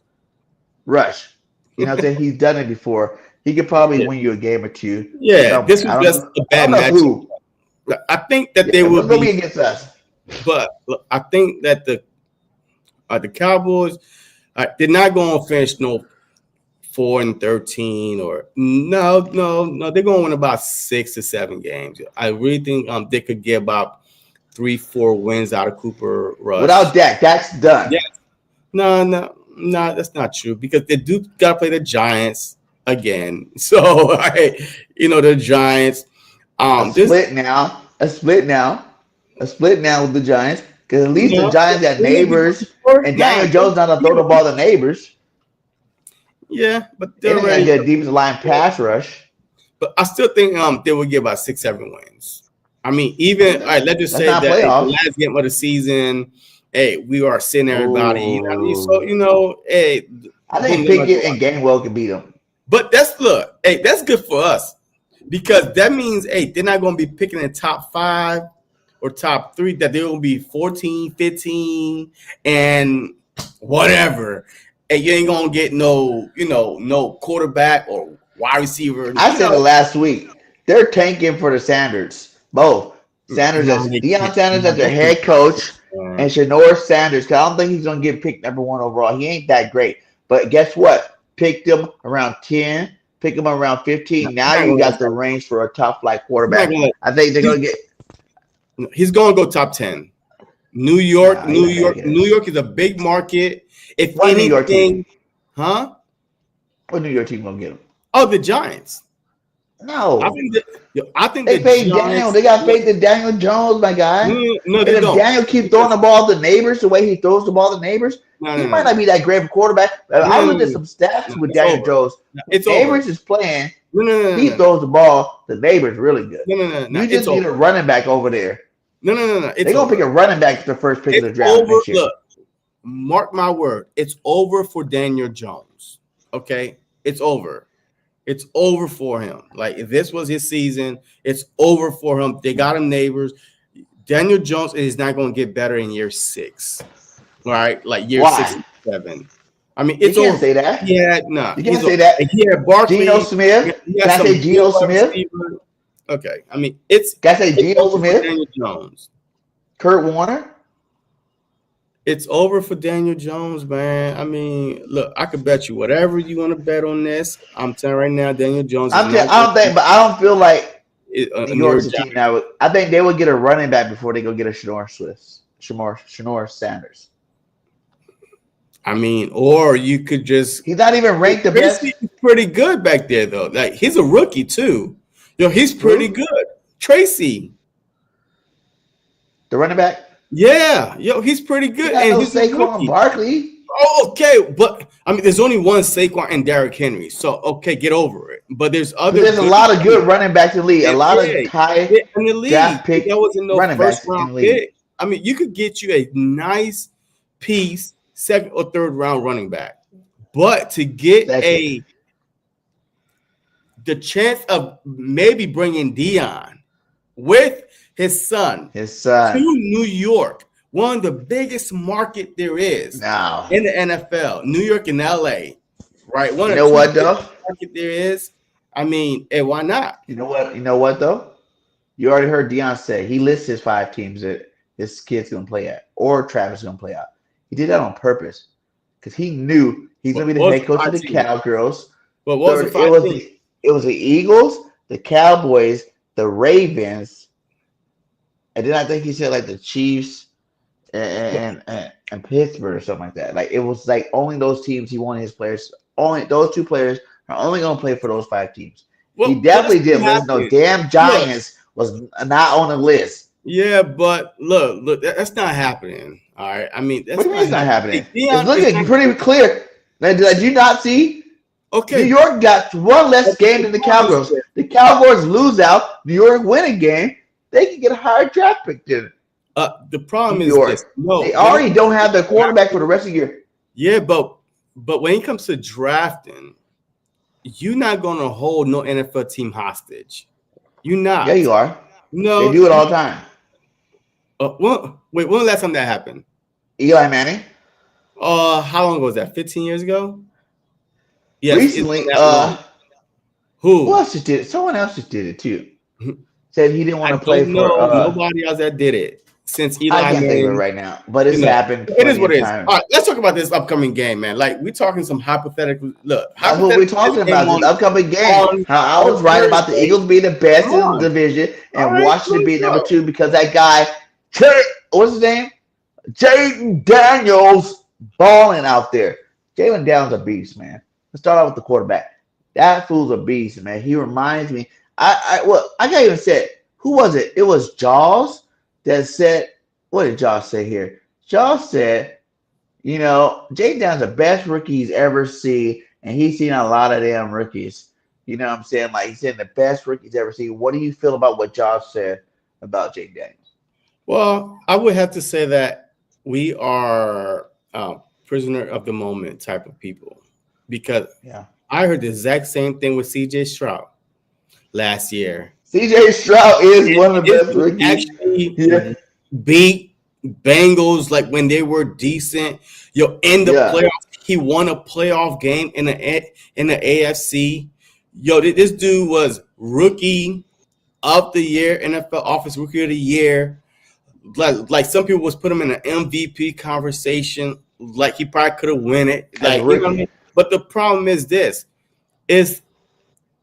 Rush. You know what I'm saying? He's done it before. He could probably win you a game or two. Yeah, this was just a bad match. I think that they will be against us. But I think that the Cowboys they're not going to finish no 4-13 or no. They're going to win about 6 to 7 games. I really think they could get about 3-4 wins out of Cooper Rush. Without Dak, Dak's done. Yeah. No, that's not true because they do got to play the Giants again. So the Giants. A split now with the Giants because at least the Giants got neighbors and Daniel Jones not to throw the ball to neighbors. Yeah, but they're going to get a defensive line pass rush. But I still think they will get about 6-7 wins. I mean, even all right, let's just say that the last game of the season, we are sitting everybody. I mean, so I think Pickett and Gainwell can beat them. But that's good for us because that means they're not going to be picking in top 5 or top 3. That they will be 14, 15, and whatever. And you ain't gonna get no quarterback or wide receiver. I said it last week. They're tanking for the Sanders. Both Sanders as Deion Sanders as their head coach and Shanoir Sanders. Cause I don't think he's gonna get picked number 1 overall. He ain't that great. But guess what? Picked him around 10. Pick him around 15. Now you got the range for a top flight quarterback. I think they're gonna get. He's gonna go top 10. New York is a big market. If what anything, New York team? Huh? What New York team gonna get him? Oh, the Giants. No, I think they paid Daniel. They got faith in Daniel Jones, my guy. No, they don't. Daniel keeps throwing the ball to neighbors the way he throws the ball to neighbors. He might not be that great of a quarterback. I looked at some stats with Daniel Jones. Neighbors is playing. He throws the ball. The neighbors really good. You just need a running back over there. No. They're gonna pick a running back the first pick of the draft next year. Look, mark my word, it's over for Daniel Jones. Okay, it's over. It's over for him. Like if this was his season, it's over for him. They got him neighbors. Daniel Jones is not going to get better in year 6. All right, like year 6 and 7. I mean, it's you can't over. say that. Yeah, no. You can't say that. Yeah, Barkley. Geno Smith. Can I say Geno Smith? Okay, I mean, it's. Can I say Geno Smith? Daniel Jones. Kurt Warner. It's over for Daniel Jones, man. I mean, look, I could bet you whatever you want to bet on this. I'm telling you right now, Daniel Jones. I don't feel like New York's a team now. I think they would get a running back before they go get a Shanoir Sanders. I mean, or you could just. He's not even ranked the best. He's pretty good back there, though. Like he's a rookie too. He's pretty good. Tracy, the running back. Yeah, he's pretty good. And he's Saquon Barkley. Oh, okay, but I mean, there's only one Saquon and Derrick Henry, so okay, get over it. But there's other. There's a lot of good running backs in the league. A lot of high in the league. Draft pick that wasn't no running first backs round in the league. pick. I mean, you could get you a nice piece, 2nd or 3rd round running back, but to get the chance of maybe bringing Deion with his son to New York, one of the biggest market there is now in the NFL, New York and LA, right? One of the what though? Market there is. I mean, why not? You know what though? You already heard Deion say he lists his 5 teams that his kid's gonna play at. or Travis is going to play out. He did that on purpose because he knew he's going to be the head coach of the Cowgirls. But what was the 5 teams? It was the Eagles, the Cowboys, the Ravens, and then I think he said like the Chiefs and Pittsburgh or something like that. Like it was like only those teams he wanted his players. Only those 2 players are only going to play for those 5 teams. Well, he definitely did list no damn Giants was not on the list. Yeah, but look, that's not happening. All right, I mean, that's what do you mean it's not happening? It's looking pretty clear. Did you not see? Okay, New York got 1 less game than the Cowboys. The Cowboys lose out. New York win a game. They can get a higher draft pick than the problem is this. They already don't have their quarterback for the rest of the year. Yeah, but when it comes to drafting, you're not going to hold no NFL team hostage. You're not. Yeah, you are. No, they do it all the time. Wait, when was the last time that happened? Eli Manning. How long ago was that? 15 years ago? Yes. Recently, who else just did it? Someone else just did it too. Said he didn't want to play for nobody else that did it since Eli Manning. I can't think of it right now, but it's happened. It is what it is. All right, let's talk about this upcoming game, man. Like we're talking some hypothetical. Look, that's what we're talking about. This upcoming game. How I was right about the Eagles being the best in the division and Washington being number 2 because that guy, what's his name? Jaden Daniels balling out there. Jalen Daniels a beast, man. Let's start out with the quarterback. That fool's a beast, man. He reminds me. I can't even say it. Who was it? It was Jaws that said, what did Jaws say here? Jaws said, Jaden Daniels the best rookie he's ever seen, and he's seen a lot of damn rookies. You know what I'm saying? Like he's saying the best rookies ever seen. What do you feel about what Jaws said about Jaden Daniels? Well, I would have to say that we are prisoner of the moment type of people because I heard the exact same thing with CJ Stroud last year. CJ Stroud is one of the best rookies. Actually beat Bengals like when they were decent. In the playoffs, he won a playoff game in the AFC. This dude was rookie of the year, NFL Offensive Rookie of the Year. Like some people was put him in an MVP conversation. Like he probably could have won it. Like, you know what I mean? But the problem is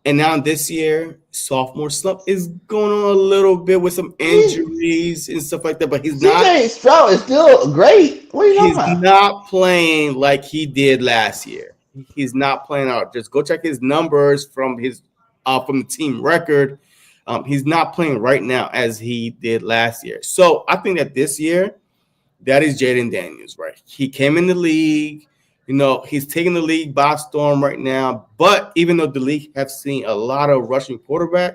and now this year, sophomore slump is going on a little bit with some injuries and stuff like that. But he's not. CJ Stroud is still great. What are you talking about? He's not playing like he did last year. He's not playing out. Just go check his numbers from the team record. He's not playing right now as he did last year. So I think that this year, that is Jaden Daniels, right? He came in the league. He's taking the league by storm right now. But even though the league have seen a lot of rushing quarterback,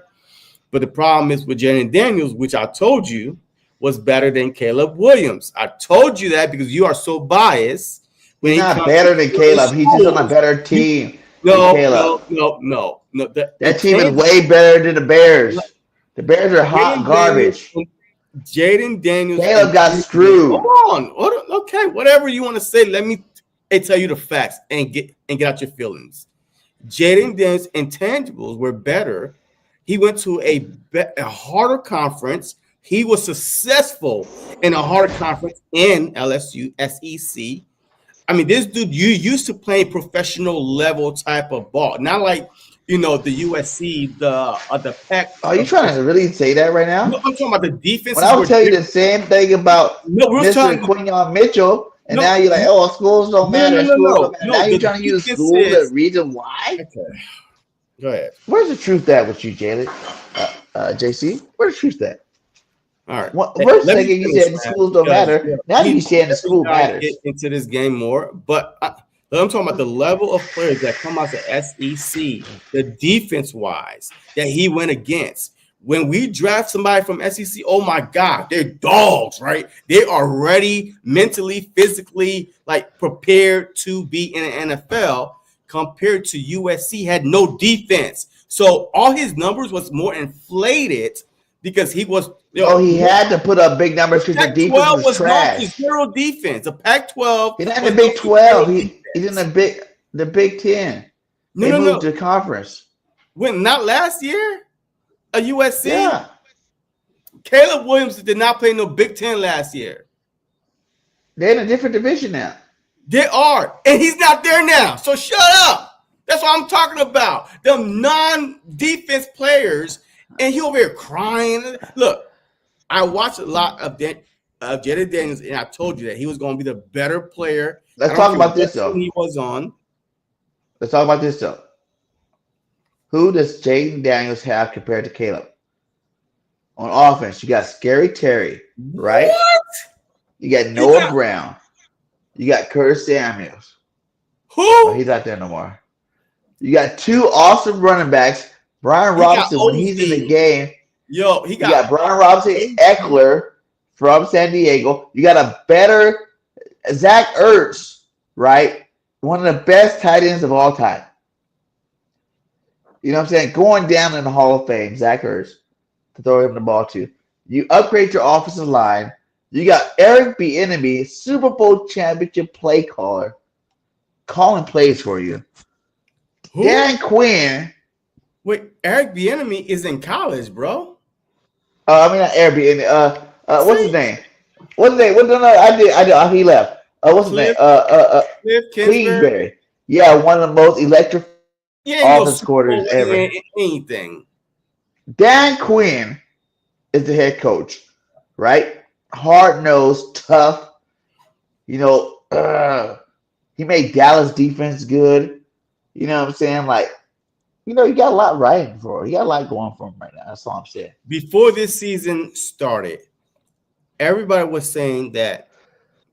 but the problem is with Jalen Daniels, which I told you was better than Caleb Williams. I told you that because you are so biased. He's not better than Caleb. He's just on a better team. No. That team is way better than the Bears. The Bears are hot garbage. Jaden Daniels. Caleb got screwed. Come on. Okay, whatever you want to say. Let me tell you the facts and get out your feelings. Jaden Daniels' intangibles were better. He went to a harder conference. He was successful in a harder conference in LSU, SEC. I mean, this dude, you used to play professional level type of ball, not like the USC, the Pac. Are you trying to really say that right now? No, I'm talking about the defense. When I would tell you the same thing about Mr. Quinyon Mitchell, and now you're like, oh, schools don't matter. Now you're trying to use schools as reason why? Okay. Go ahead. Where's the truth at with you, Jalen? JC, where's the truth at? All right. First second you said the schools don't matter. Now you're saying the school matters. Get into this game more, but I'm talking about the level of players that come out the SEC, the defense-wise that he went against. When we draft somebody from SEC, oh my God, they're dogs, right? They are ready mentally, physically, like prepared to be in the NFL. Compared to USC, had no defense, so all his numbers was more inflated because he was. He had to put up big numbers because the defense was trash. Zero defense. The Pac-12. He's not in the Big 12. He's in the Big 10. They moved to conference. When not last year, a USC. Yeah. Caleb Williams did not play no Big 10 last year. They're in a different division now. They are, and he's not there now. So shut up. That's what I'm talking about. Them non-defense players, and he over here crying. Look, I watched a lot of Jalen Daniels, and I told you that he was going to be the better player. Let's talk about this though. He was on. Let's talk about this though. Who does Jalen Daniels have compared to Caleb? On offense, you got Scary Terry, right? What? You got Noah Brown. You got Curtis Samuels. Who? Oh, he's not there no more. You got two awesome running backs. Brian Robinson, when he's in the game. Yo, you got Brian Robinson, Eckler from San Diego. You got a better Zach Ertz, right? One of the best tight ends of all time. You know what I'm saying? Going down in the Hall of Fame, Zach Ertz, to throw him the ball to. You upgrade your offensive line. You got Eric Bieniemy, Super Bowl championship play caller, calling plays for you. Who? Dan Quinn. Wait, Eric Bieniemy is in college, bro. I mean, not Eric Bieniemy. What's his name? What's his name? I did. He left. What's his name? Cliff Kingsbury. Yeah, one of the most electric offense quarters ever. Anything. Dan Quinn is the head coach, right? Hard-nosed, tough. You know, he made Dallas defense good. You know what I'm saying? Like, you know, you got a lot riding for him. You got a lot going for him right now. That's all I'm saying. Before this season started, everybody was saying that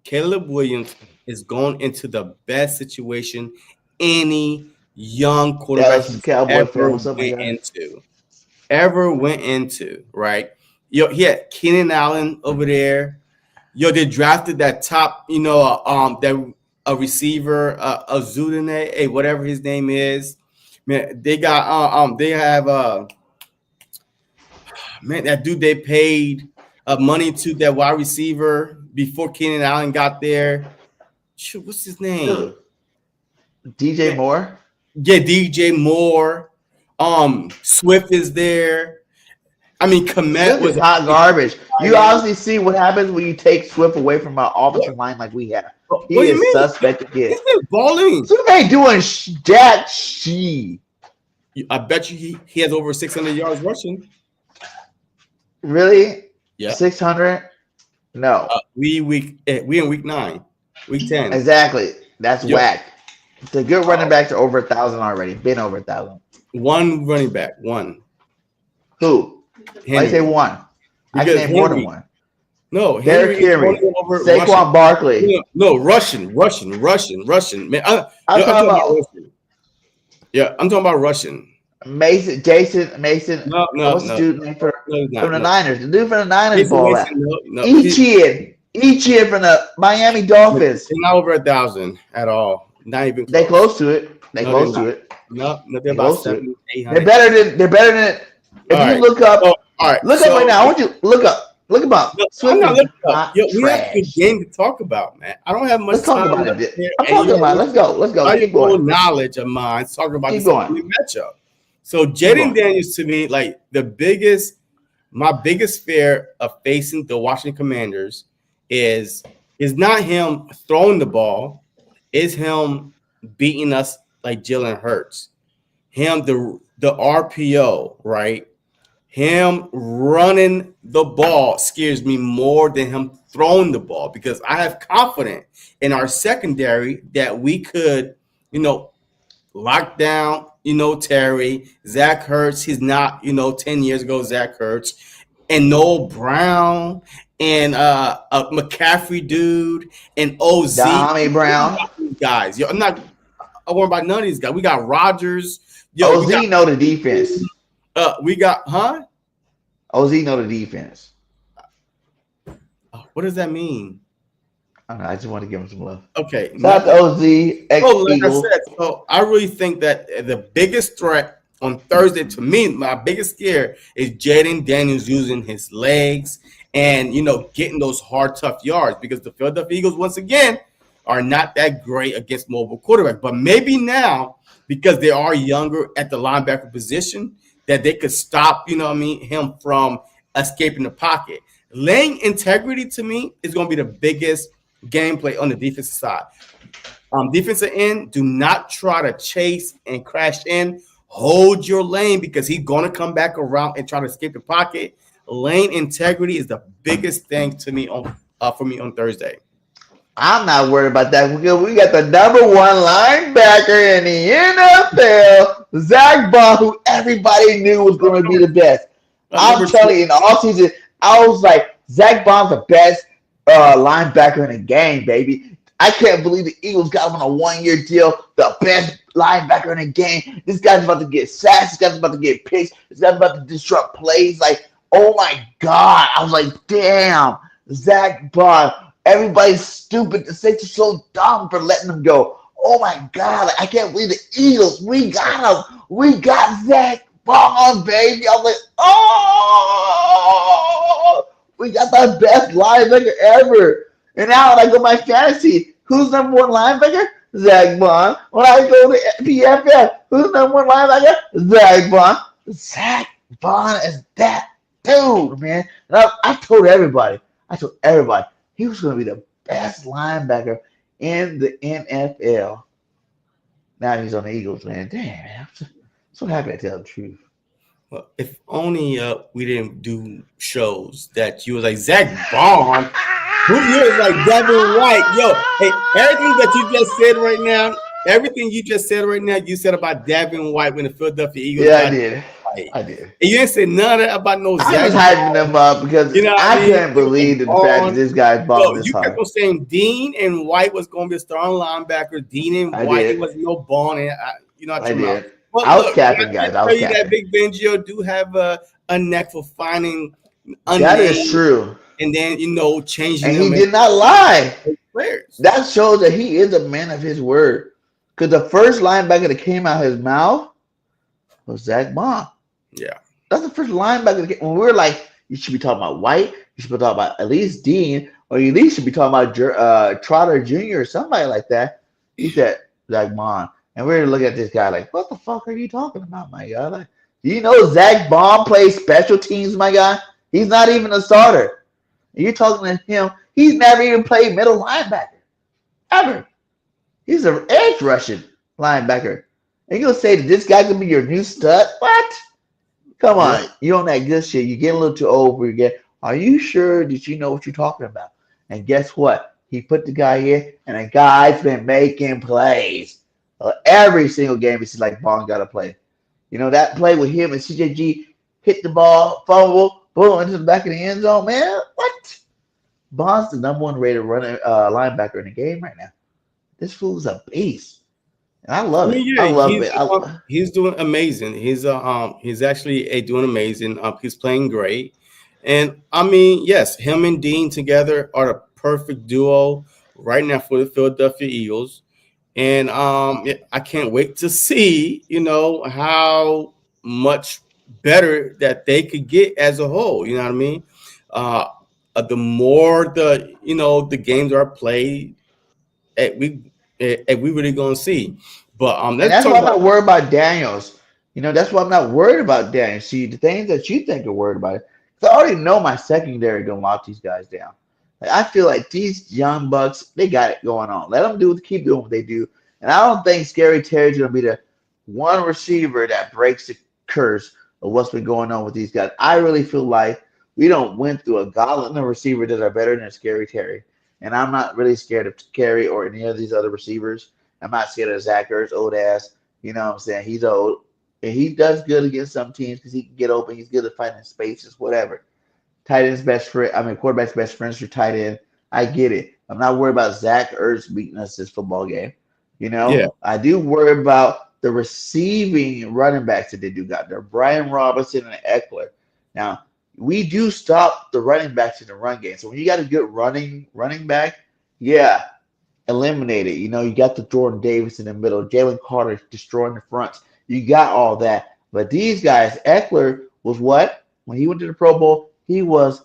Caleb Williams is going into the best situation any young quarterback ever went into, right? Yo, he had Keenan Allen over there. Yo, they drafted that top, that a receiver, Azudine, whatever his name is. Man, they got they have that dude they paid money to, that wide receiver before Keenan Allen got there. Shoot, what's his name? DJ Moore. Yeah, DJ Moore. Swift is there. I mean, Komet was hot garbage. You obviously see what happens when you take Swift away from our offensive line like we have. He is suspect again. He's been balling. Swift ain't doing jack shit. I bet you he has over 600 yards rushing. Really? Yeah. 600? No. We in week 9, week 10. Exactly. That's whack. The good running backs are over 1,000 already. Been over 1,000. One running back. One. Who? I say one. I can name more than one. No, Derrick Henry, Saquon Barkley. No, Russian. Man, I'm talking about Russian. Yeah, I'm talking about Russian. Jason Mason. No. What's the dude name from the Niners? The dude from the Niners ball out. Etienne from the Miami Dolphins. They're not over 1,000 at all. Not even close. They close to it. Close to it. No, they're about 700, 800. They're better than. If you look up, all right. Look up right now. I want you to look up. Look about. I'm not looking up. Yo, we have a game to talk about, man. I don't have much time. Talk about it. I'm talking about it. Let's go. Keep going. Knowledge of mine talking about this matchup. So Jalen Daniels, to me, like my biggest fear of facing the Washington Commanders is not him throwing the ball, is him beating us like Jalen Hurts. Him the RPO, right? Him running the ball scares me more than him throwing the ball, because I have confidence in our secondary that we could, lock down, Terry, Zach Ertz. He's not, 10 years ago, Zach Ertz, and Noah Brown, and McCaffrey dude, and OZ. Dami Brown. Guys, I'm not worried about none of these guys. We got Rodgers. OZ know the defense. We got, OZ know the defense. What does that mean? I don't know. I just want to give him some love. Okay. Shout out to OZ. Like I said, so I really think that the biggest threat on Thursday, to me, my biggest scare is Jalen Daniels using his legs and, getting those hard, tough yards, because the Philadelphia Eagles, once again, are not that great against mobile quarterbacks. But maybe now, because they are younger at the linebacker position, that they could stop, him from escaping the pocket. Laying integrity, to me, is going to be the biggest gameplay on the defensive side. Defensive end, do not try to chase and crash in. Hold your lane because he's going to come back around and try to escape the pocket. Lane integrity is the biggest thing to me for me on Thursday. I'm not worried about that because we got the number one linebacker in the NFL, Zach Bond, who everybody knew was going to be the best. I'm telling you, in the offseason, I was like, Zach Bond's the best linebacker in the game, baby. I can't believe the Eagles got him on a one-year deal, the best linebacker in the game. This guy's about to get sacks. This guy's about to get picks. This guy's about to disrupt plays. Like, oh, my God. I was like, damn, Zach Bond. Everybody's stupid. The Saints are so dumb for letting him go. Oh, my God. I can't believe the Eagles. We got him. We got Zach Bond, baby. I was like, oh, we got the best linebacker ever. And now when I go my fantasy, who's number one linebacker? Zach Bond. When I go to PFF, who's number one linebacker? Zach Bond. Zach Bond is that dude, man. And I told everybody. He was going to be the best linebacker in the NFL. Now he's on the Eagles, man. Damn, man. I'm so happy to tell the truth. Well, if only we didn't do shows that you was like, Zach Bond, who you was like Devin White. Yo, hey, everything that you just said right now, you said about Devin White when the Philadelphia Eagles. Yeah, I did. And you didn't say none of that about no Zach. I was hyping them up because I couldn't believe the fact that this guy's balling this hard. You kept on saying Dean and White was going to be a starting linebacker. Dean and White, it was no ball. And I did. Well, I was capping, guys. I was capping. That Big Vangio do have a neck for finding. That is true. And then changing. And he did not lie. That shows that he is a man of his word. Because the first linebacker that came out of his mouth was Zach Bond. Yeah. That's the first linebacker that came. When we were like, you should be talking about White, you should be talking about at least Dean, or you at least should be talking about Trotter Jr. or somebody like that. He said Zach Bond. And we're looking at this guy like, what the fuck are you talking about, my guy? Like, do you know Zach Bond plays special teams, my guy? He's not even a starter. And you're talking to him. He's never even played middle linebacker. Ever. He's an edge rushing linebacker. And you're going to say that this guy can be your new stud? What? Come on. Yeah. You on that good shit. You get a little too old for you. Are you sure that you know what you're talking about? And guess what? He put the guy in, and the guy's been making plays. Every single game, it's like Bond got to play. That play with him and CJG hit the ball, fumble, boom, into the back of the end zone, man. What? Bond's the number one rated running linebacker in the game right now. This fool's a beast. And I love it. Yeah, I love it. He's doing amazing. He's actually doing amazing. He's playing great. And yes, him and Dean together are the perfect duo right now for the Philadelphia Eagles. And I can't wait to see, how much better that they could get as a whole. You know what I mean? The more the games are played, we really gonna see. But that's why I'm not worried about Daniels. That's why I'm not worried about Daniels. See, the things that you think are worried about it, because I already know my secondary gonna lock these guys down. Like, I feel like these young bucks, they got it going on. Let them keep doing what they do. And I don't think Scary Terry's going to be the one receiver that breaks the curse of what's been going on with these guys. I really feel like we don't went through a gauntlet of receivers that are better than Scary Terry. And I'm not really scared of Terry or any of these other receivers. I'm not scared of Zach Ertz, old ass. You know what I'm saying? He's old. And he does good against some teams because he can get open. He's good at finding spaces, whatever. Quarterback's best friends are tight end. I get it. I'm not worried about Zach Ertz beating us this football game. Yeah. I do worry about the receiving running backs that they do got there. Brian Robinson and Eckler. Now, we do stop the running backs in the run game. So when you got a good running back, eliminate it. You got the Jordan Davis in the middle. Jalen Carter destroying the fronts. You got all that. But these guys, Eckler was what? When he went to the Pro Bowl, he was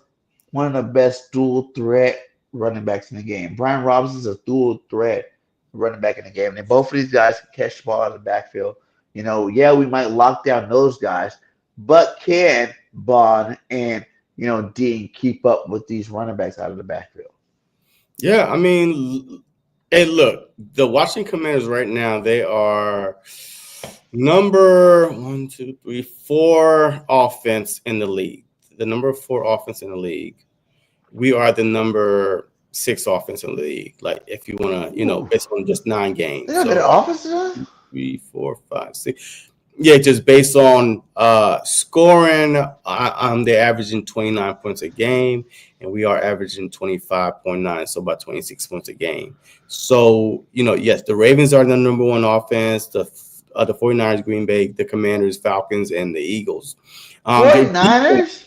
one of the best dual threat running backs in the game. Brian Robinson is a dual threat running back in the game. And both of these guys can catch the ball out of the backfield. We might lock down those guys, but can Bond and Dean keep up with these running backs out of the backfield? Yeah, I mean, hey, look, the Washington Commanders right now, they are number 4 offense in the league. The number 4 offense in the league. We are the number 6 offense in the league. Like, if you want to, based on just 9 games. They got better offenses. 3, 4, 5, 6. Yeah, just based on scoring, they're averaging 29 points a game, and we are averaging 25.9, so about 26 points a game. So, yes, the Ravens are the number 1 offense, the 49ers, Green Bay, the Commanders, Falcons, and the Eagles. 49ers?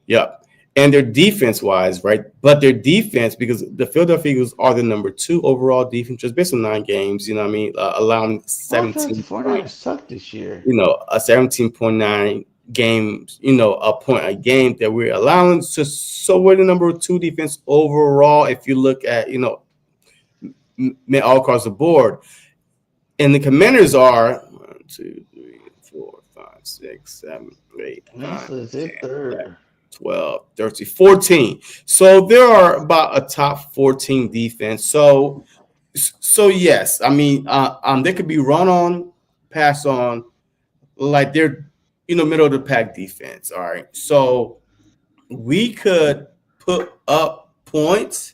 Yep. And their defense-wise, right? But their defense, because the Philadelphia Eagles are the number 2 overall defense, just based on 9 games, allowing 17. 49ers suck this year. A 17.9 games, a point a game that we're allowing. So we're the number 2 defense overall. If you look at, all across the board, and the Commanders are 1, 2, 3, 4, 5, 6, 7, 8, 9, 10, 12, 13, 14. So there are about a top 14 defense. So yes, I mean, they could be run on, pass on, like they're, middle of the pack defense. All right. So we could put up points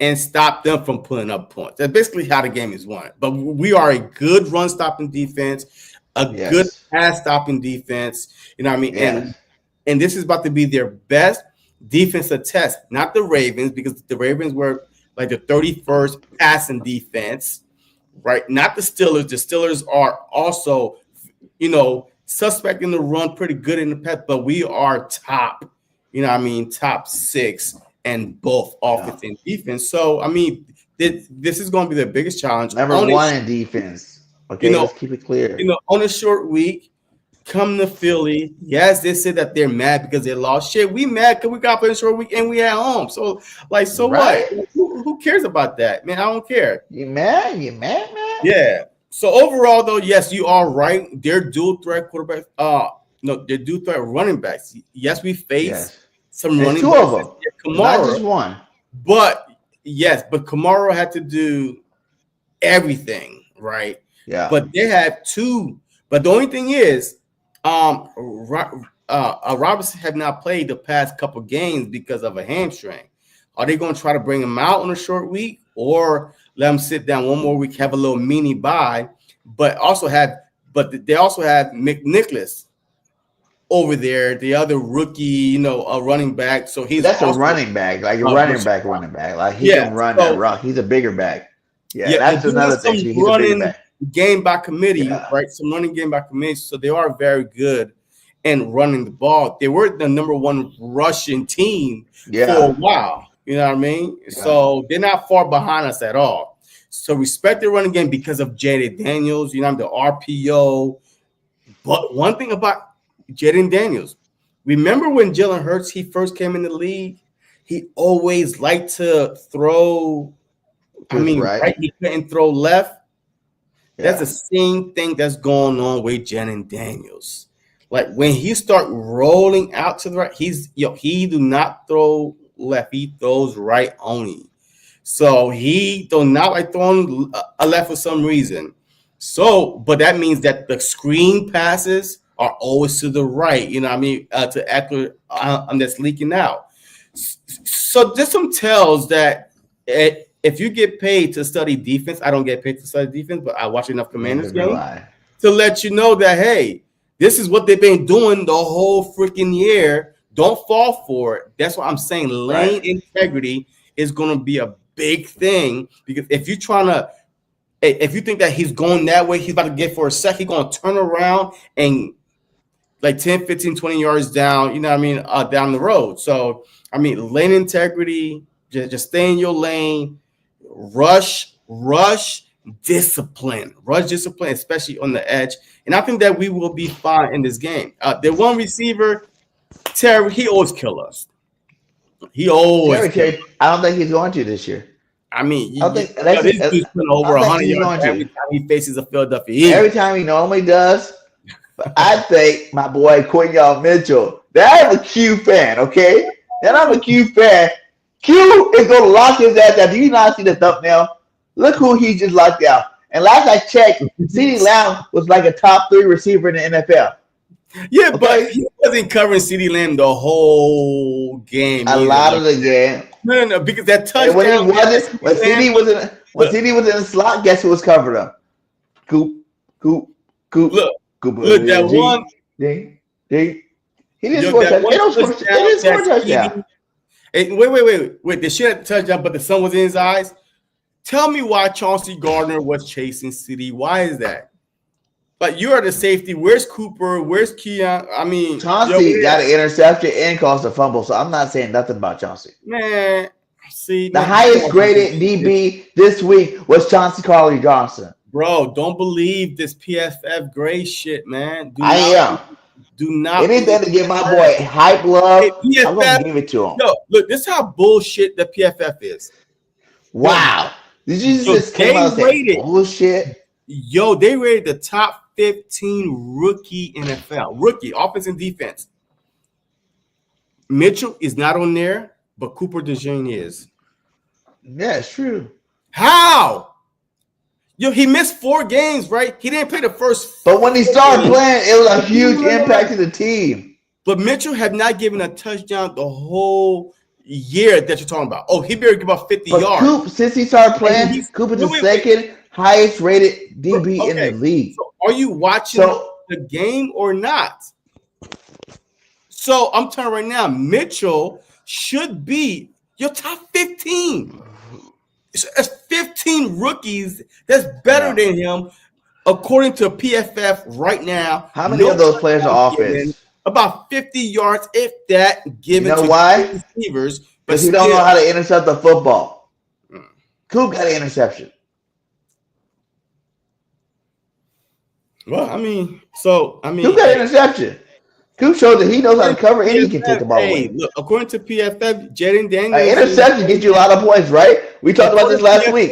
and stop them from putting up points. That's basically how the game is won. But we are a good run stopping defense, good pass stopping defense. You know what I mean? Yes. And this is about to be their best defensive test, not the Ravens, because the Ravens were like the 31st passing defense, right? Not the Steelers. The Steelers are also, suspecting the run pretty good in the pass, but we are top, top 6 and both offense and defense. So, I mean, this is going to be the biggest challenge. Number 1 in defense. Okay, let's keep it clear. On a short week, come to Philly. Yes, they said that they're mad because they lost. Shit, we mad because we got played a short week and we at home. So, right. What? Who cares about that, man? I don't care. You mad? You mad, man? Yeah. So overall, though, yes, you are right. They're dual threat quarterbacks. They're dual threat running backs. Yes, we face some running 2 backs. of them. Kamara, not just 1. But Kamara had to do everything, right? Yeah. But they have 2. But the only thing is, Robinson have not played the past couple games because of a hamstring. Are they going to try to bring him out on a short week, or let him sit down one more week, have a little mini bye, but they also have McNicholas over there, the other rookie, a running back. So that's a running back, like a running back. Like he can run that rock. He's a bigger back. Yeah, that's another thing. He's a bigger back. Game by committee, right? Some running game by committee. So they are very good in running the ball. They were the number 1 rushing team for a while. You know what I mean? Yeah. So they're not far behind us at all. So respect the running game because of Jalen Daniels, the RPO. But one thing about Jalen Daniels, remember when Jalen Hurts, he first came in the league, he always liked to throw. Right. He couldn't throw left. That's the same thing that's going on with Jalen Daniels. Like when he start rolling out to the right, he do not throw left. He throws right only. So he do not like throwing a left for some reason. So, but that means that the screen passes are always to the right. To Eckler that's leaking out. So there's some tells that if you get paid to study defense, I don't get paid to study defense, but I watch enough Commanders games to let you know that, hey, this is what they've been doing the whole freaking year. Don't fall for it. That's what I'm saying. Lane integrity is going to be a big thing, because if you think that he's going that way, he's about to get for a sec, he's going to turn around and like 10, 15, 20 yards down, down the road. So, lane integrity, just stay in your lane, rush discipline, especially on the edge. And I think that we will be fine in this game. The one receiver, Terry, he always kill us. I don't think he's going to this year. This dude's putting over 100 yards every time he faces a Philadelphia Eagles. Every time he normally does. But I think my boy Quinyon Mitchell, that I'm a Q fan, okay? That I'm a Q fan. Q is going to lock his ass out. Do you not see the thumbnail? Look who he just locked out. And last I checked, CeeDee Lamb was like a top 3 receiver in the NFL. Yeah, okay? But he wasn't covering CeeDee Lamb the whole game. A lot of the game. No, because that touchdown. And when CeeDee was in the slot, guess who was covering him? Coop. Look, that one. He didn't score a touchdown. Wait. They should have touchdown, but the sun was in his eyes. Tell me why Chauncey Gardner was chasing CeeDee. Why is that? Like, you are the safety. Where's Cooper? Where's Keon? I mean, Chauncey got an interception and caused a fumble, so I'm not saying nothing about Chauncey. Man, see, the highest graded DB this week was Chauncey Carly Johnson. Bro, don't believe this PFF grade shit, man. Do not. Anything to give my boy hype love, I'm going to give it to him. Yo, look, this is how bullshit the PFF is. Wow. Did you just come out and say bullshit? Yo, they rated the top 15 rookie NFL. Rookie, offense and defense. Mitchell is not on there, but Cooper DeJean is. Yeah, it's true. How? Yo, he missed 4 games, right? He didn't play the first. But when he started playing, it was a huge impact to the team. But Mitchell have not given a touchdown the whole year that you're talking about. Oh, he better give up 50 yards. Coop, since he started playing, Coop is the second highest rated DB in the league. So are you watching the game or not? So I'm telling you right now, Mitchell should be your top 15. It's 15 rookies that's better than him, according to PFF right now. How many of those players are offense? About 50 yards, if that, given to why? Receivers. Because he don't know how to intercept the football. Coop got an interception. Well, I mean, Coop got an interception. Coop showed that he knows how to cover and he can take the ball away. Look, according to PFF, Jalen Daniels. An interception gets you a lot of points, right? We talked about this last week.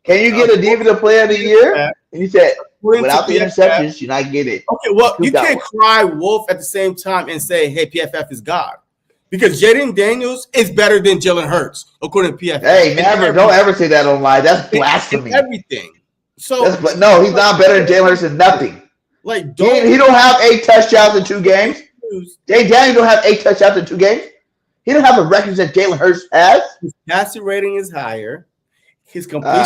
Can you get a defensive player of the year? And you said, without the interceptions, you're not getting it. Okay, well, you can't cry wolf at the same time and say, hey, PFF is God. Because Jaden Daniels is better than Jalen Hurts, according to PFF. Hey, never. Don't ever say that online. That's blasphemy. Everything. So no, he's not better than Jalen Hurts in nothing. Like, he don't have 8 touchdowns in 2 games. Jay Daniels don't have 8 touchdowns in 2 games. He don't have the records that Jalen Hurts has. His passing rating is higher. His completion.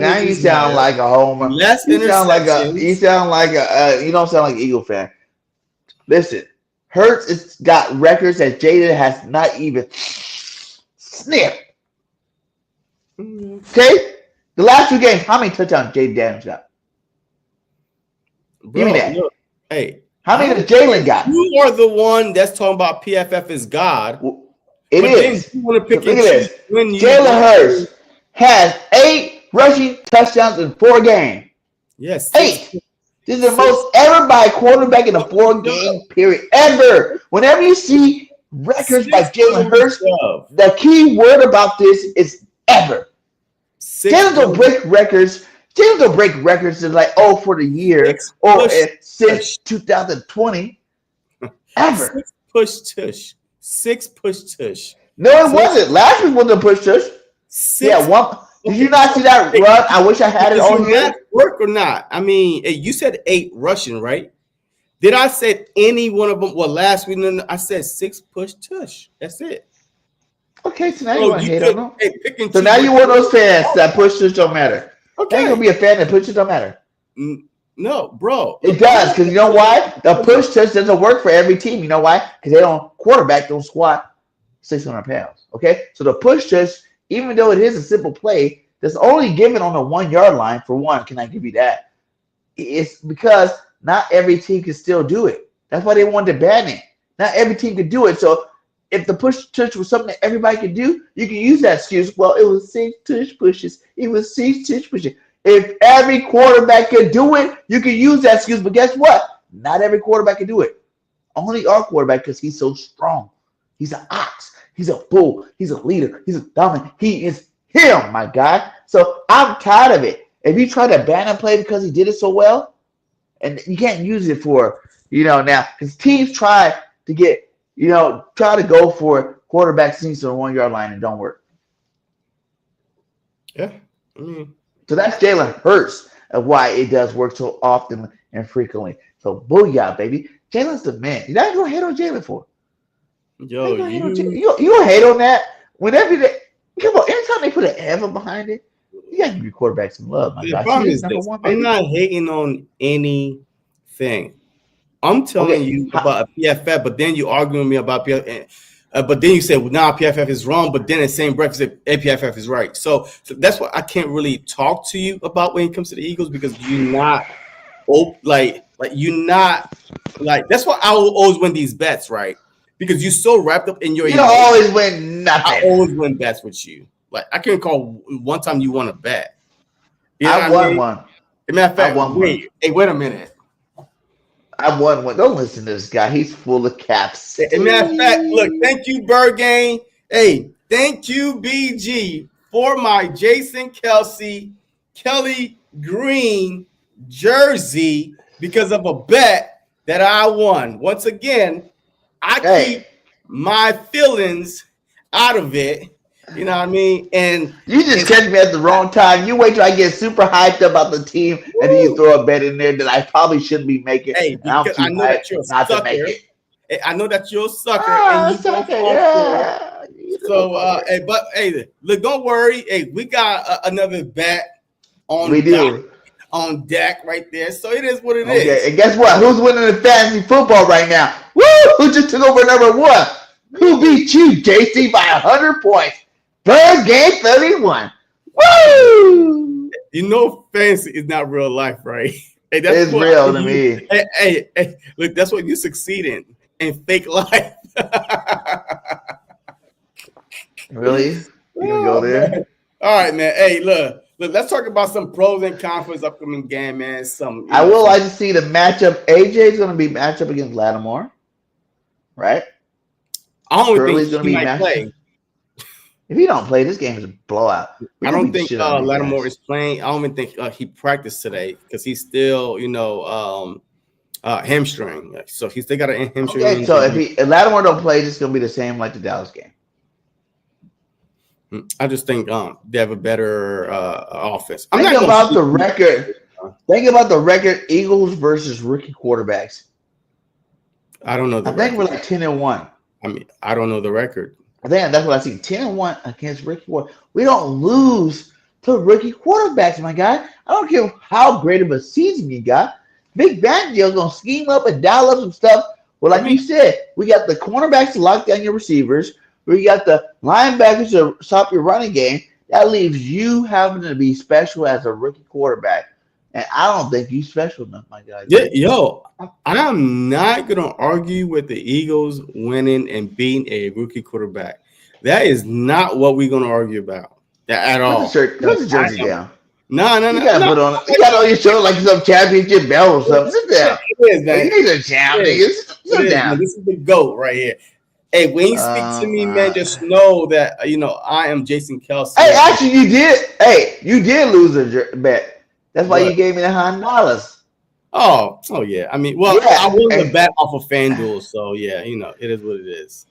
Now you sound like a homer. Less you sound like a. You don't sound like an Eagle fan. Listen, Hurts has got records that Jaden has not even sniffed. Okay, the last 2 games, how many touchdowns Jaden Daniels got? Give me that. Look, hey, how many did Jalen got? You are the one that's talking about PFF is God. It is. You want to pick Look at this. Jalen Hurts has 8 rushing touchdowns in 4 games. Yes. 8. This is the most ever by a quarterback in a 4-game period ever. Whenever you see records by Jalen Hurts, the key word about this is ever. Jalen don't break records. Jalen don't break records in like, for the year or since 2020. Ever. 6 push tush. No, it wasn't. Last week wasn't a push tush. 6. Yeah, one. Did you not see that run? I wish I had it on here. Work or not? I mean, you said 8 rushing, right? Did I say any one of them? Well, last week I said 6 push tush. That's it. Okay, so now you want to hate on them. So now you want those fans that push tush don't matter. Okay, ain't gonna be a fan that push tush don't matter. No, bro. It does, because you know why? The push tush doesn't work for every team. You know why? Because quarterback don't squat 600 pounds. Okay, so the push tush, even though it is a simple play, that's only given on the 1-yard line for one. Can I give you that? It's because not every team can still do it. That's why they wanted to ban it. Not every team could do it. So if the push tush was something that everybody could do, you can use that excuse. Well, it was 6 tush pushes. It was 6 tush pushes. If every quarterback could do it, you can use that excuse. But guess what? Not every quarterback can do it. Only our quarterback, because he's so strong. He's an ox. He's a bull. He's a leader. He's a dominant. He is him, my guy. So I'm tired of it. If you try to ban a play because he did it so well, and you can't use it for, now, because teams try to get, try to go for quarterback sneaks on the 1-yard line and don't work. Yeah. I mean, So that's Jalen Hurts of why it does work so often and frequently. So booyah, baby. Jalen's the man. You're not gonna hate on Jalen for. yo, You gonna hate on that whenever they come on. Anytime they put an ever behind it, you got to give your quarterback some love, my the guy. problem He is is number this. one, I'm baby. not hating on anything. I'm telling Okay, you about a PFF, but then you arguing with me about PFF. But then you say, well, now PFF is wrong, but then in the same breath, you say PFF is right. So that's why I can't really talk to you about when it comes to the Eagles, because you're not you're not like, that's why I will always win these bets, right? Because you're so wrapped up in your you don't emotions. always win I nothing. always win bets with you. Like, I can't recall one time you won a bet. You know I what won mean? one. As a matter of fact, I won wait a minute. I won one. Don't listen to this guy. He's full of caps. As a matter of fact, look, thank you, BIRDGANG. Hey, thank you, BG, for my Jason Kelly Green jersey because of a bet that I won. Once again, I keep my feelings out of it. You know what I mean? And you just catch me at the wrong time. You wait till I get super hyped about the team, and then you throw a bet in there that I probably shouldn't be making. Hey, because I know that you're a sucker. I know that you're a sucker, and you go for it. So, hey, look, don't worry. Hey, we got another bet on. We do. On deck right there. So it is what it is. Okay, and guess what? Who's winning the fantasy football right now? Woo! Who just took over number one? Who beat you, JC, by 100 points? BIRDGANG 31. Woo! You know, fantasy is not real life, right? Hey, that's it's real to me. Hey, look, that's what you succeed in fake life. Really? You gonna go there? Man. All right, man. Hey, look, let's talk about some pros and cons for this upcoming game, man. I would like to see the matchup. AJ is going to be matched up against Lattimore, right? I don't think he might play. If he don't play, this game is a blowout. I don't think Lattimore is playing. I don't even think he practiced today because he's still, hamstring. So he's still got a hamstring. Okay, so if Lattimore don't play, it's going to be the same like the Dallas game. I just think they have a better offense. Think about the record. Think about the record: Eagles versus rookie quarterbacks. I don't know. I think we're like 10-1. I mean, I don't know the record. I think that's what I see. 10-1 against rookie quarterbacks. We don't lose to rookie quarterbacks, my guy. I don't care how great of a season you got. Big Vangio gonna scheme up and dial up some stuff. Well, like you said, we got the cornerbacks to lock down your receivers. We got the linebackers to stop your running game. That leaves you having to be special as a rookie quarterback. And I don't think you special enough, my guy. Yeah, yo, I'm not going to argue with the Eagles winning and beating a rookie quarterback. That is not what we're going to argue about at all. Put the jersey down. No. You got on your shoulder like some championship bell or something. Sit down. It is, man. You need a champ, niggas. Sit down. This is the GOAT right here. Hey, when you speak to me, man, just know that I am Jason Kelce. Hey, actually, you did. Hey, you did lose a bet. That's why you gave me the $100. Oh yeah. I mean, well, I won the bet off of FanDuel, so yeah, it is what it is.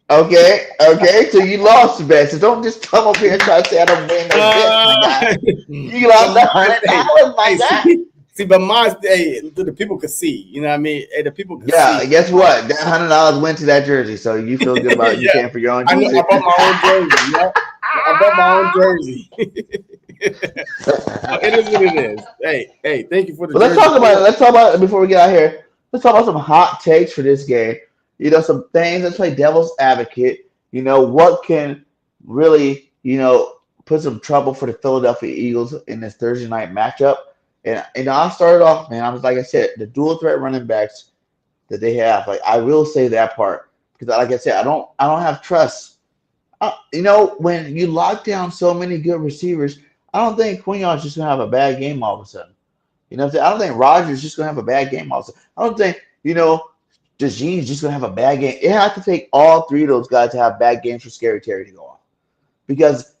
Okay. So you lost the bet. So don't just come up here and try to say I don't win no bet, my guy. You lost the $100, my guy. See, but mine, the people could see. You know what I mean? Hey, the people could see. Yeah, guess what? That $100 went to that jersey, so you feel good about it. You can't for your own jersey. I bought my own jersey. Yeah? I bought my own jersey. It is what it is. Hey, thank you for the jersey. Let's talk about it before we get out here. Let's talk about some hot takes for this game. Some things. Let's play devil's advocate. What can really, put some trouble for the Philadelphia Eagles in this Thursday night matchup. And I started off, man. I was like I said, the dual threat running backs that they have. Like I will say that part because, like I said, I don't have trust. When you lock down so many good receivers, I don't think Quignon's just gonna have a bad game all of a sudden. You know what I'm saying? I don't think Rodgers is just gonna have a bad game all of a sudden. I don't think DeJean's just gonna have a bad game. It has to take all three of those guys to have bad games for Scary Terry to go off because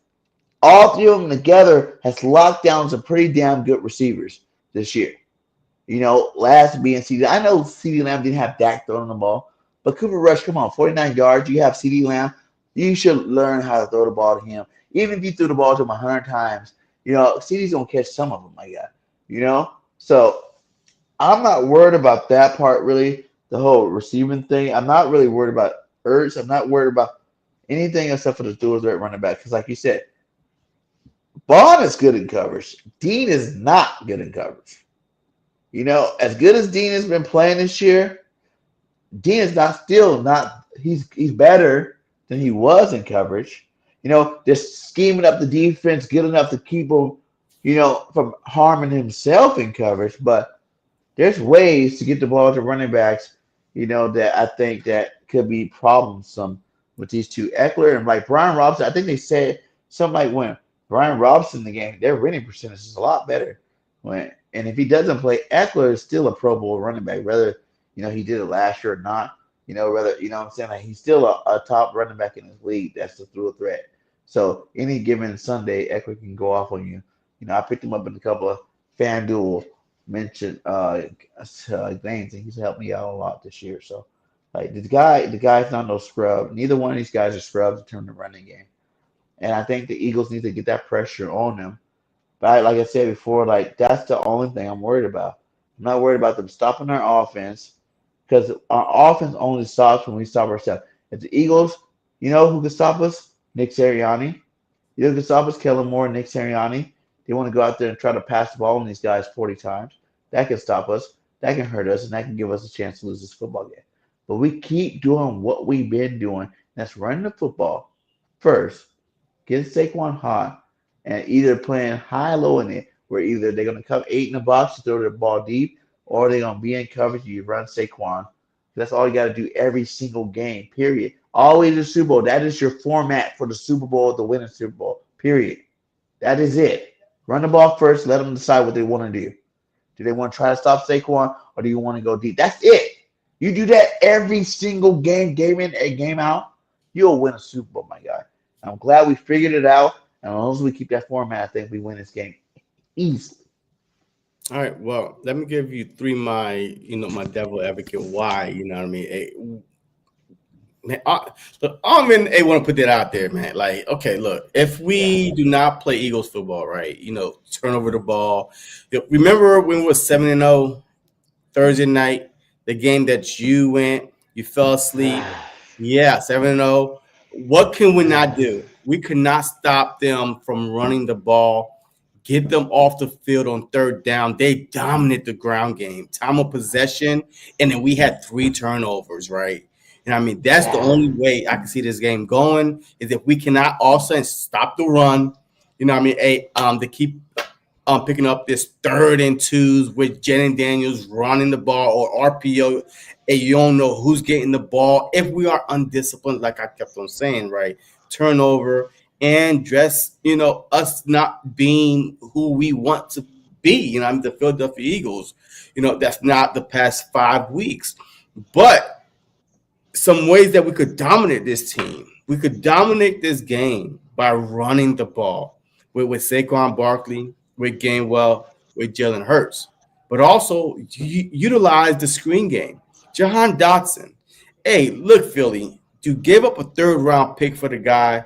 all three of them together has locked down some pretty damn good receivers this year. Last being CeeDee. I know CeeDee Lamb didn't have Dak throwing the ball, but Cooper Rush, come on, 49 yards. You have CeeDee Lamb, You should learn how to throw the ball to him. Even if you threw the ball to him 100 times, CD's gonna catch some of them, my guy. So I'm not worried about that part really. The whole receiving thing. I'm not really worried about Ertz. I'm not worried about anything except for the dual threat running back. Because like you said, Bond is good in coverage. Dean is not good in coverage. As good as Dean has been playing this year, Dean is not. He's better than he was in coverage. Just scheming up the defense, good enough to keep him, from harming himself in coverage. But there's ways to get the ball to running backs, that I think that could be problemsome with these two. Eckler and like Brian Robinson, I think they said something like when Brian Robinson in the game, their winning percentage is a lot better. And if he doesn't play, Eckler is still a Pro Bowl running back, whether he did it last year or not. Whether what I'm saying, like he's still a top running back in his league. That's the through threat. So any given Sunday, Eckler can go off on you. I picked him up in a couple of FanDuel mentioned games, and he's helped me out a lot this year. So like the guy's not no scrub. Neither one of these guys are scrubs in terms of running game. And I think the Eagles need to get that pressure on them. But like I said before, like that's the only thing I'm worried about. I'm not worried about them stopping our offense because our offense only stops when we stop ourselves. If the Eagles, who can stop us? Nick Sirianni. Who can stop us? Kellen Moore, Nick Sirianni. They want to go out there and try to pass the ball on these guys 40 times. That can stop us. That can hurt us, and that can give us a chance to lose this football game. But we keep doing what we've been doing. That's running the football first, get Saquon hot, and either playing high-low in it, where either they're going to come 8 in the box to throw the ball deep, or they're going to be in coverage. You run Saquon. That's all you got to do every single game, period. Always the Super Bowl. That is your format for the Super Bowl, the winning Super Bowl, period. That is it. Run the ball first. Let them decide what they want to do. Do they want to try to stop Saquon, or do you want to go deep? That's it. You do that every single game in and game out, you'll win a Super Bowl, my guy. I'm glad we figured it out. And as long as we keep that format, I think we win this game easily. All right. Well, let me give you my devil advocate why. You know what I mean? Hey, man, look, I'm want to put that out there, man. Like, okay, look, if we do not play Eagles football, right? Turn over the ball. Remember when we were 7-0 Thursday night, the game that you fell asleep. Yeah, 7-0. What can we not do? We could not stop them from running the ball, get them off the field on third down. They dominate the ground game, time of possession, and then we had 3 turnovers, right? And I mean, that's the only way I can see this game going is if we cannot also stop the run. To keep picking up this 3rd and 2s with Jalen Daniels running the ball or RPO, and you don't know who's getting the ball. If we are undisciplined, like I kept on saying, right, turnover and us not being who we want to be. The Philadelphia Eagles. That's not the past 5 weeks, but some ways that we could dominate this team. We could dominate this game by running the ball with Saquon Barkley, with Gainwell, with Jalen Hurts, but also utilize the screen game. Jahan Dotson. Hey, look, Philly, to give up a 3rd-round pick for the guy,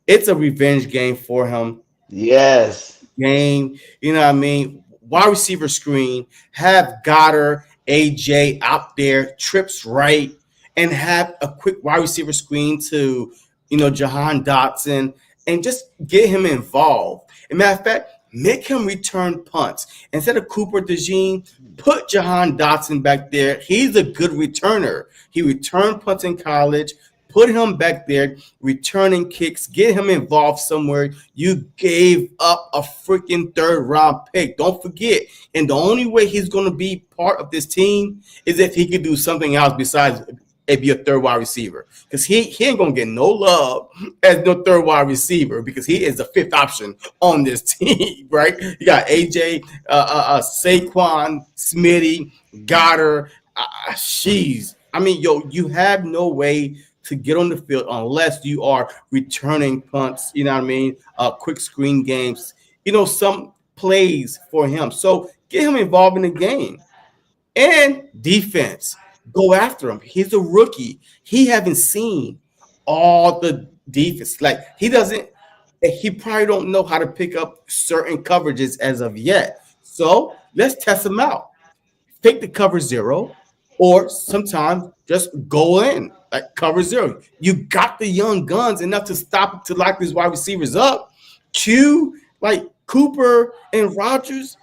it's a revenge game for him. Yes. Game, wide receiver screen, have Goddard, AJ out there, trips right, and have a quick wide receiver screen to, Jahan Dotson, and just get him involved. As a matter of fact, make him return punts. Instead of Cooper DeJean, put Jahan Dotson back there. He's a good returner. He returned punts in college. Put him back there, returning kicks. Get him involved somewhere. You gave up a freaking 3rd-round pick. Don't forget. And the only way he's going to be part of this team is if he could do something else besides be a 3rd wide receiver, because he ain't gonna get no love as no 3rd wide receiver because he is the 5th option on this team, right? You got AJ, Saquon, Smitty, Goddard. You have no way to get on the field unless you are returning punts. Quick screen games. Some plays for him. So get him involved in the game and defense. Go after him. He's a rookie. He haven't seen all the defense. Like he probably don't know how to pick up certain coverages as of yet. So let's test him out. Take the cover 0, or sometimes just go in like cover 0. You got the young guns enough to lock these wide receivers up. Like Cooper and Rodgers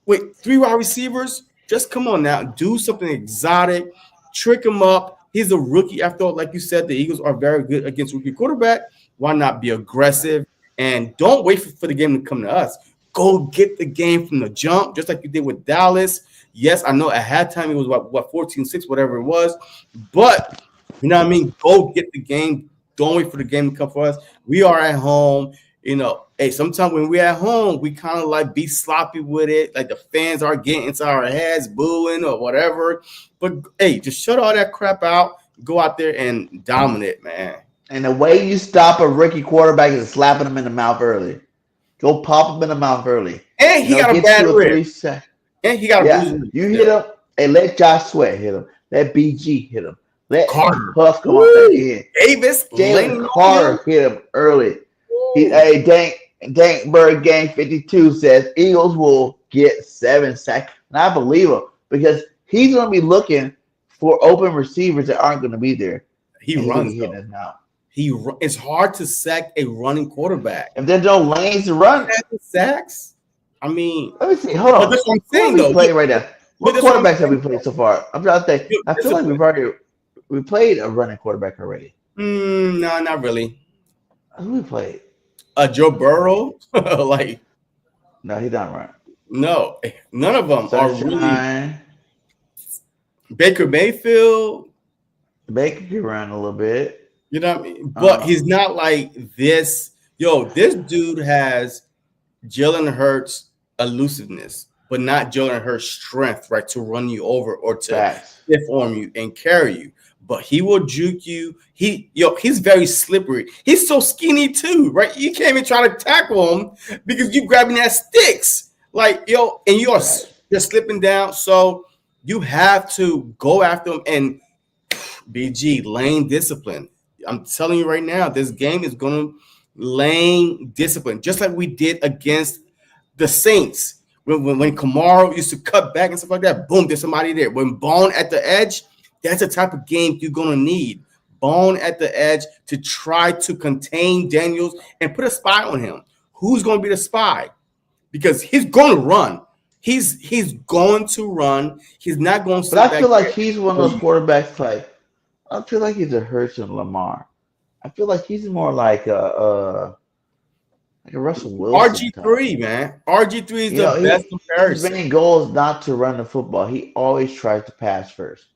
with 3 wide receivers. Just come on now, do something exotic, trick him up. He's a rookie after all. Like you said, the Eagles are very good against rookie quarterback. Why not be aggressive and don't wait for the game to come to us? Go get the game from the jump, just like you did with Dallas. Yes, I know at halftime it was what 14-6, whatever it was, but you know what I mean. Go get the game. Don't wait for the game to come for us. We are at home. You know, hey, sometimes when we're at home, we kind of like be sloppy with it. Like the fans are getting into our heads, booing or whatever. But hey, just shut all that crap out. Go out there and dominate, man. And the way you stop a rookie quarterback is slapping him in the mouth early. Go pop him in the mouth early. And he got a bad wrist. And he got a bruise. You hit him and let Josh Sweat hit him. Let BG hit him. Let Carter Puff come off that end. Davis, Jalen Carter hit him early. Dank Bird Gang 52 says Eagles will get 7 sacks. And I believe him because he's going to be looking for open receivers that aren't going to be there. He runs hitting his mouth. It's hard to sack a running quarterback. If there's no lanes to run, sacks. I mean, let me see. Hold on. That's what I'm saying, though. Playing right now. What quarterbacks have we played so far? I'm trying to think. I feel like we played a running quarterback already. No, not really. Who we played? Joe Burrow. Like, no, he don't run. No, none of them are really. Baker Mayfield. Baker can run a little bit. You know what I mean? But he's not like this. Yo, this dude has Jalen Hurts elusiveness, but not Jalen Hurts strength, right? To run you over or to stiff arm you and carry you. But he will juke you. He's very slippery. He's so skinny too, right? You can't even try to tackle him because you grabbing that sticks. Like, yo, and you're slipping down. So you have to go after him and BG, lane discipline. I'm telling you right now, this game is going to lane discipline, just like we did against the Saints. When Kamara used to cut back and stuff like that, boom, there's somebody there. When Bone at the edge, that's the type of game you're going to need. Bone at the edge to try to contain Daniels and put a spy on him. Who's going to be the spy? Because he's going to run. He's going to run. He's not going to sit back. But I feel like he's one of those quarterbacks like, I feel like he's a Hurts and Lamar. I feel like he's more like a Russell Wilson. RG3, man. RG3 is the best comparison. His main goal is not to run the football. He always tries to pass first.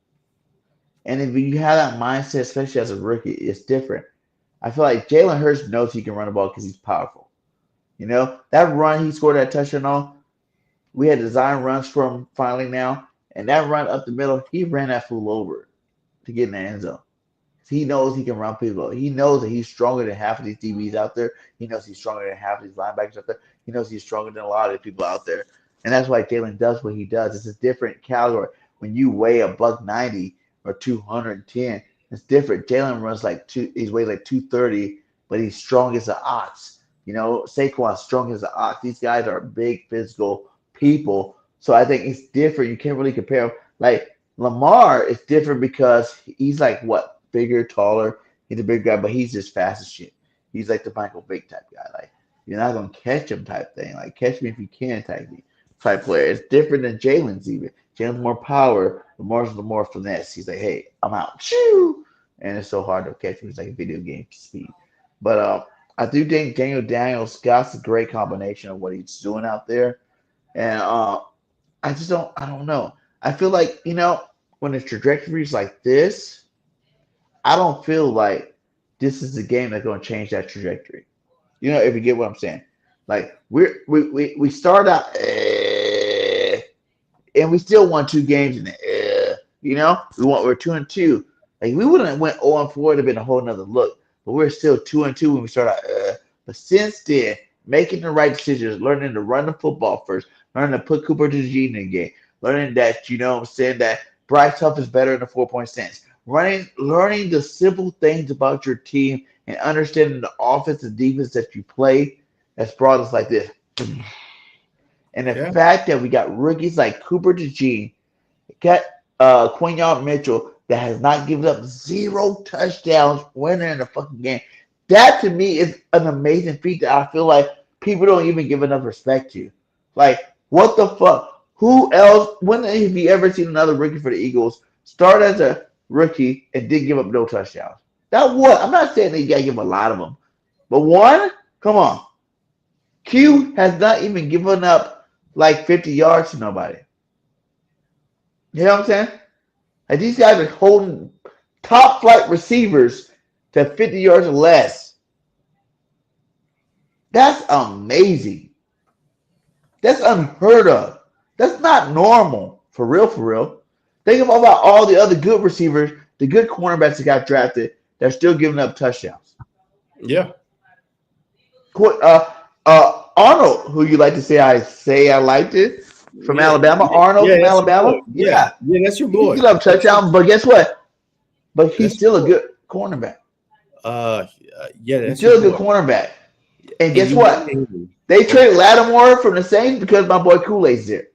And if you have that mindset, especially as a rookie, it's different. I feel like Jalen Hurts knows he can run the ball because he's powerful. You know, that run he scored that touchdown on, we had design runs from finally now. And that run up the middle, he ran that fool over to get in the end zone. He knows he can run people. He knows that he's stronger than half of these DBs out there. He knows he's stronger than half of these linebackers out there. He knows he's stronger than a lot of the people out there. And that's why Jalen does what he does. It's a different caliber. When you weigh $190 or 210, it's different. Jalen runs he's weighed like 230, but he's strong as an ox. You know, Saquon's strong as an ox. These guys are big physical people. So I think it's different. You can't really compare them. Like, Lamar is different because he's like bigger, taller. He's a big guy, but he's just fast as shit. He's like the Michael Vick type guy. Like, you're not gonna catch him type thing. Like, catch me if you can type player. It's different than Jalen's even. Jalen's more power. Lamar's the more finesse. He's like, hey, I'm out. Shoo! And it's so hard to catch him. It's like a video game speed. But I do think Daniel Daniels got a great combination of what he's doing out there. And I don't know. I feel like, when the trajectory is like this, I don't feel like this is the game that's going to change that trajectory. If you get what I'm saying. Like, we start out, and we still won 2 games in the, we're 2-2. Like, we wouldn't have went 0-4, it would have been a whole nother look. But we're still 2-2 when we start out. But since then, making the right decisions, learning to run the football first, learning to put Cooper DeJean in the game, learning that, that Bryce Huff is better in the 4-point stance. Learning the simple things about your team and understanding the offense and defense that you play has brought us like this. And the fact that we got rookies like Cooper DeJean, got Quinyon Mitchell that has not given up 0 touchdowns winning in a fucking game. That to me is an amazing feat that I feel like people don't even give enough respect to. Like, what the fuck? Who else? When have you ever seen another rookie for the Eagles start as a rookie and didn't give up no touchdowns? That what? I'm not saying that you gotta give a lot of them, but one, come on. Q has not even given up like 50 yards to nobody. You know what I'm saying? Like these guys are holding top flight receivers to 50 yards or less. That's amazing. That's unheard of. That's not normal. For real, for real. Think about all the other good receivers, the good cornerbacks that got drafted, they're still giving up touchdowns. Yeah. Arnold, who you like to say I liked it from Alabama. Arnold from Alabama. Yeah, that's your boy. He gave up touchdowns, but guess what? But he's still a good cornerback. He's still a good cornerback. And guess what? They traded Lattimore from the Saints because my boy Kool-Aid's there.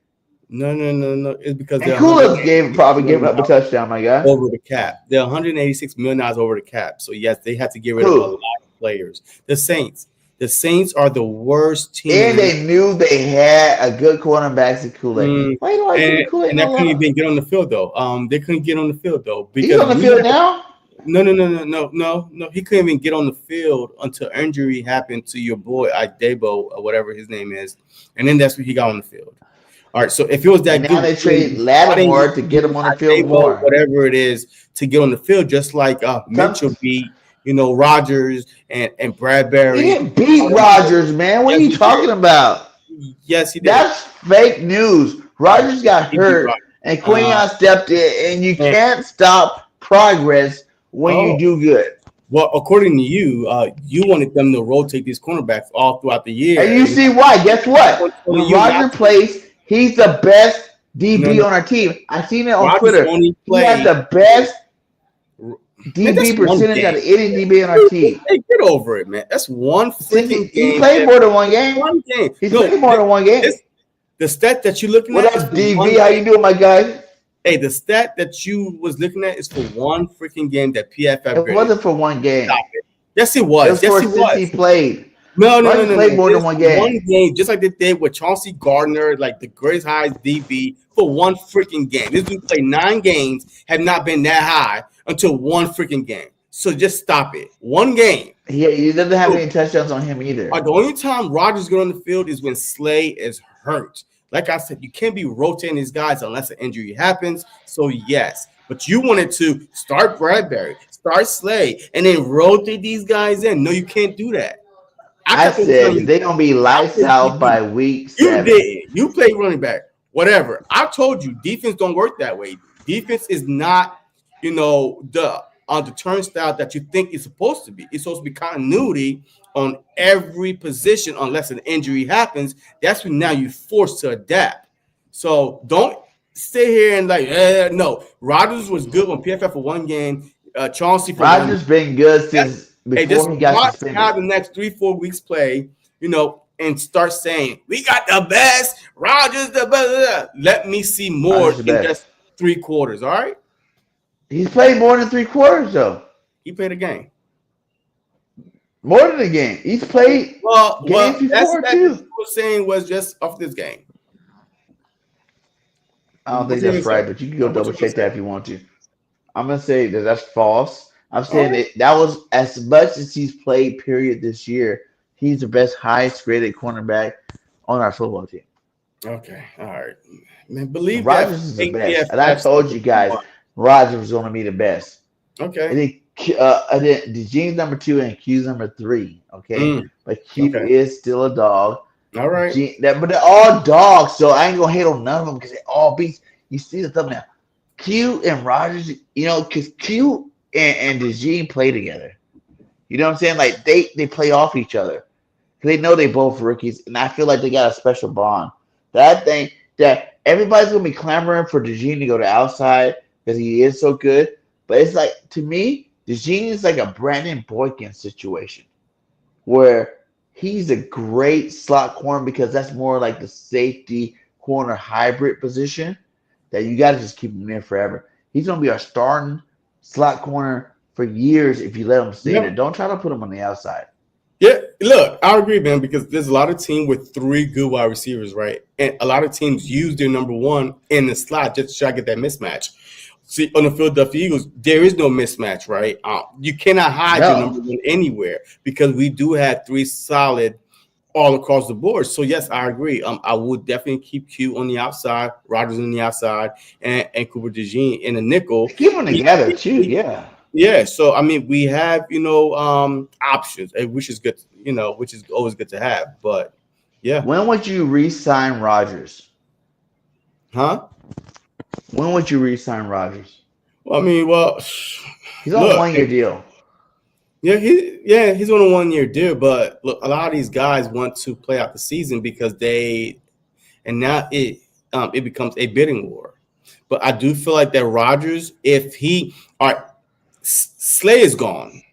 No. It's because Kool-Aid probably gave up a touchdown, my guy. Over the cap. They're $186 million over the cap. So yes, they had to get rid of a lot of players. The Saints. The Saints are the worst team. And they knew they had a good cornerback in Kool-Aid. Why do I say Kool-Aid? And they couldn't even get on the field though. They couldn't get on the field though. He's on the field now? No. He couldn't even get on the field until injury happened to your boy Idebo or whatever his name is, and then that's when he got on the field. All right, so if it was that good, now they trade Lattimore to get him on the field more, whatever it is to get on the field, just like Mitchell beat Rodgers and Bradbury. He didn't beat Rodgers, man. What are you talking about? Yes, he did. That's fake news. Rodgers got hurt, and Quinyon stepped in, and you can't stop progress when you do good. Well, according to you, you wanted them to rotate these cornerbacks all throughout the year. And you see why. Guess what? When Rodgers plays, he's the best DB on our team. I've seen it on Rodgers Twitter. He has the best DB percentage out of any DB on our team. Hey, get over it, man. That's one freaking game. He played more than one game. One game. He's played more than one game. The stat that you're looking at. What up, DB? How you doing, my guy? Hey, the stat that you was looking at is for one freaking game that PFF. It wasn't for one game. Yes, it was. Yes, it was. He played. No. Played more than one game. One game, just like they did with Chauncey Gardner, like the greatest high DB for one freaking game. This dude played 9 games, have not been that high until one freaking game. So just stop it. One game. He doesn't have any touchdowns on him either. The only time Rodgers get on the field is when Slay is hurt. Like I said, you can't be rotating these guys unless an injury happens. So, yes. But you wanted to start Bradbury, start Slay, and then rotate these guys in. No, you can't do that. I said they're going to be lights out by week 7. You did. You played running back. Whatever. I told you, defense don't work that way. Defense is not, the turnstile that you think it's supposed to be. It's supposed to be continuity on every position unless an injury happens. That's when now you're forced to adapt. So don't sit here and no. Rodgers was good on PFF for one game. Chauncey for Rodgers been good since before he got suspended. How the next 3-4 weeks play, and start saying we got the best. Rodgers the best. Let me see more in just 3 quarters. All right. He's played more than 3 quarters though. He played a game. More than a game. He's played games before too. What I was saying was just off this game. I don't think that's right, but you can go double check that if you want to. I'm gonna say that that's false. I'm saying that was as much as he's played. Period. This year, he's the best, highest graded cornerback on our football team. Okay, all right, man. Believe Rodgers is the best, and I told you guys Rodgers was gonna be the best. Okay. And then DeJean's number 2 and Q's number 3. Okay, but Q is still a dog. All right. But they're all dogs, so I ain't gonna hate on none of them because they all beasts. You see the thumbnail. Q and Rodgers, because Q and DeJean play together. You know what I'm saying? Like they play off each other. They know they both rookies, and I feel like they got a special bond. That thing that everybody's gonna be clamoring for DeJean to go to outside because he is so good. But it's like, to me, DeJean is like a Brandon Boykin situation where he's a great slot corner because that's more like the safety corner hybrid position that you got to just keep him there forever. He's going to be our starting slot corner for years if you let him stay there. Don't try to put him on the outside. Yeah, look, I agree, man, because there's a lot of teams with 3 good wide receivers, right? And a lot of teams use their number one in the slot just to try to get that mismatch. See, on the Philadelphia Eagles, there is no mismatch, right? You cannot hide your number one anywhere because we do have 3 solid all across the board. So, yes, I agree. I would definitely keep Q on the outside, Rodgers on the outside, and Cooper DeJean in the nickel. Keep them together, too, yeah. Yeah, so I mean, we have options, which is good, which is always good to have. But yeah, when would you re-sign Rodgers? Huh? When would you re-sign Rodgers? Well, I mean, he's on a 1-year deal. Yeah, he's on a 1-year deal. But look, a lot of these guys want to play out the season because now it becomes a bidding war. But I do feel like that Rodgers, if he Slay is gone.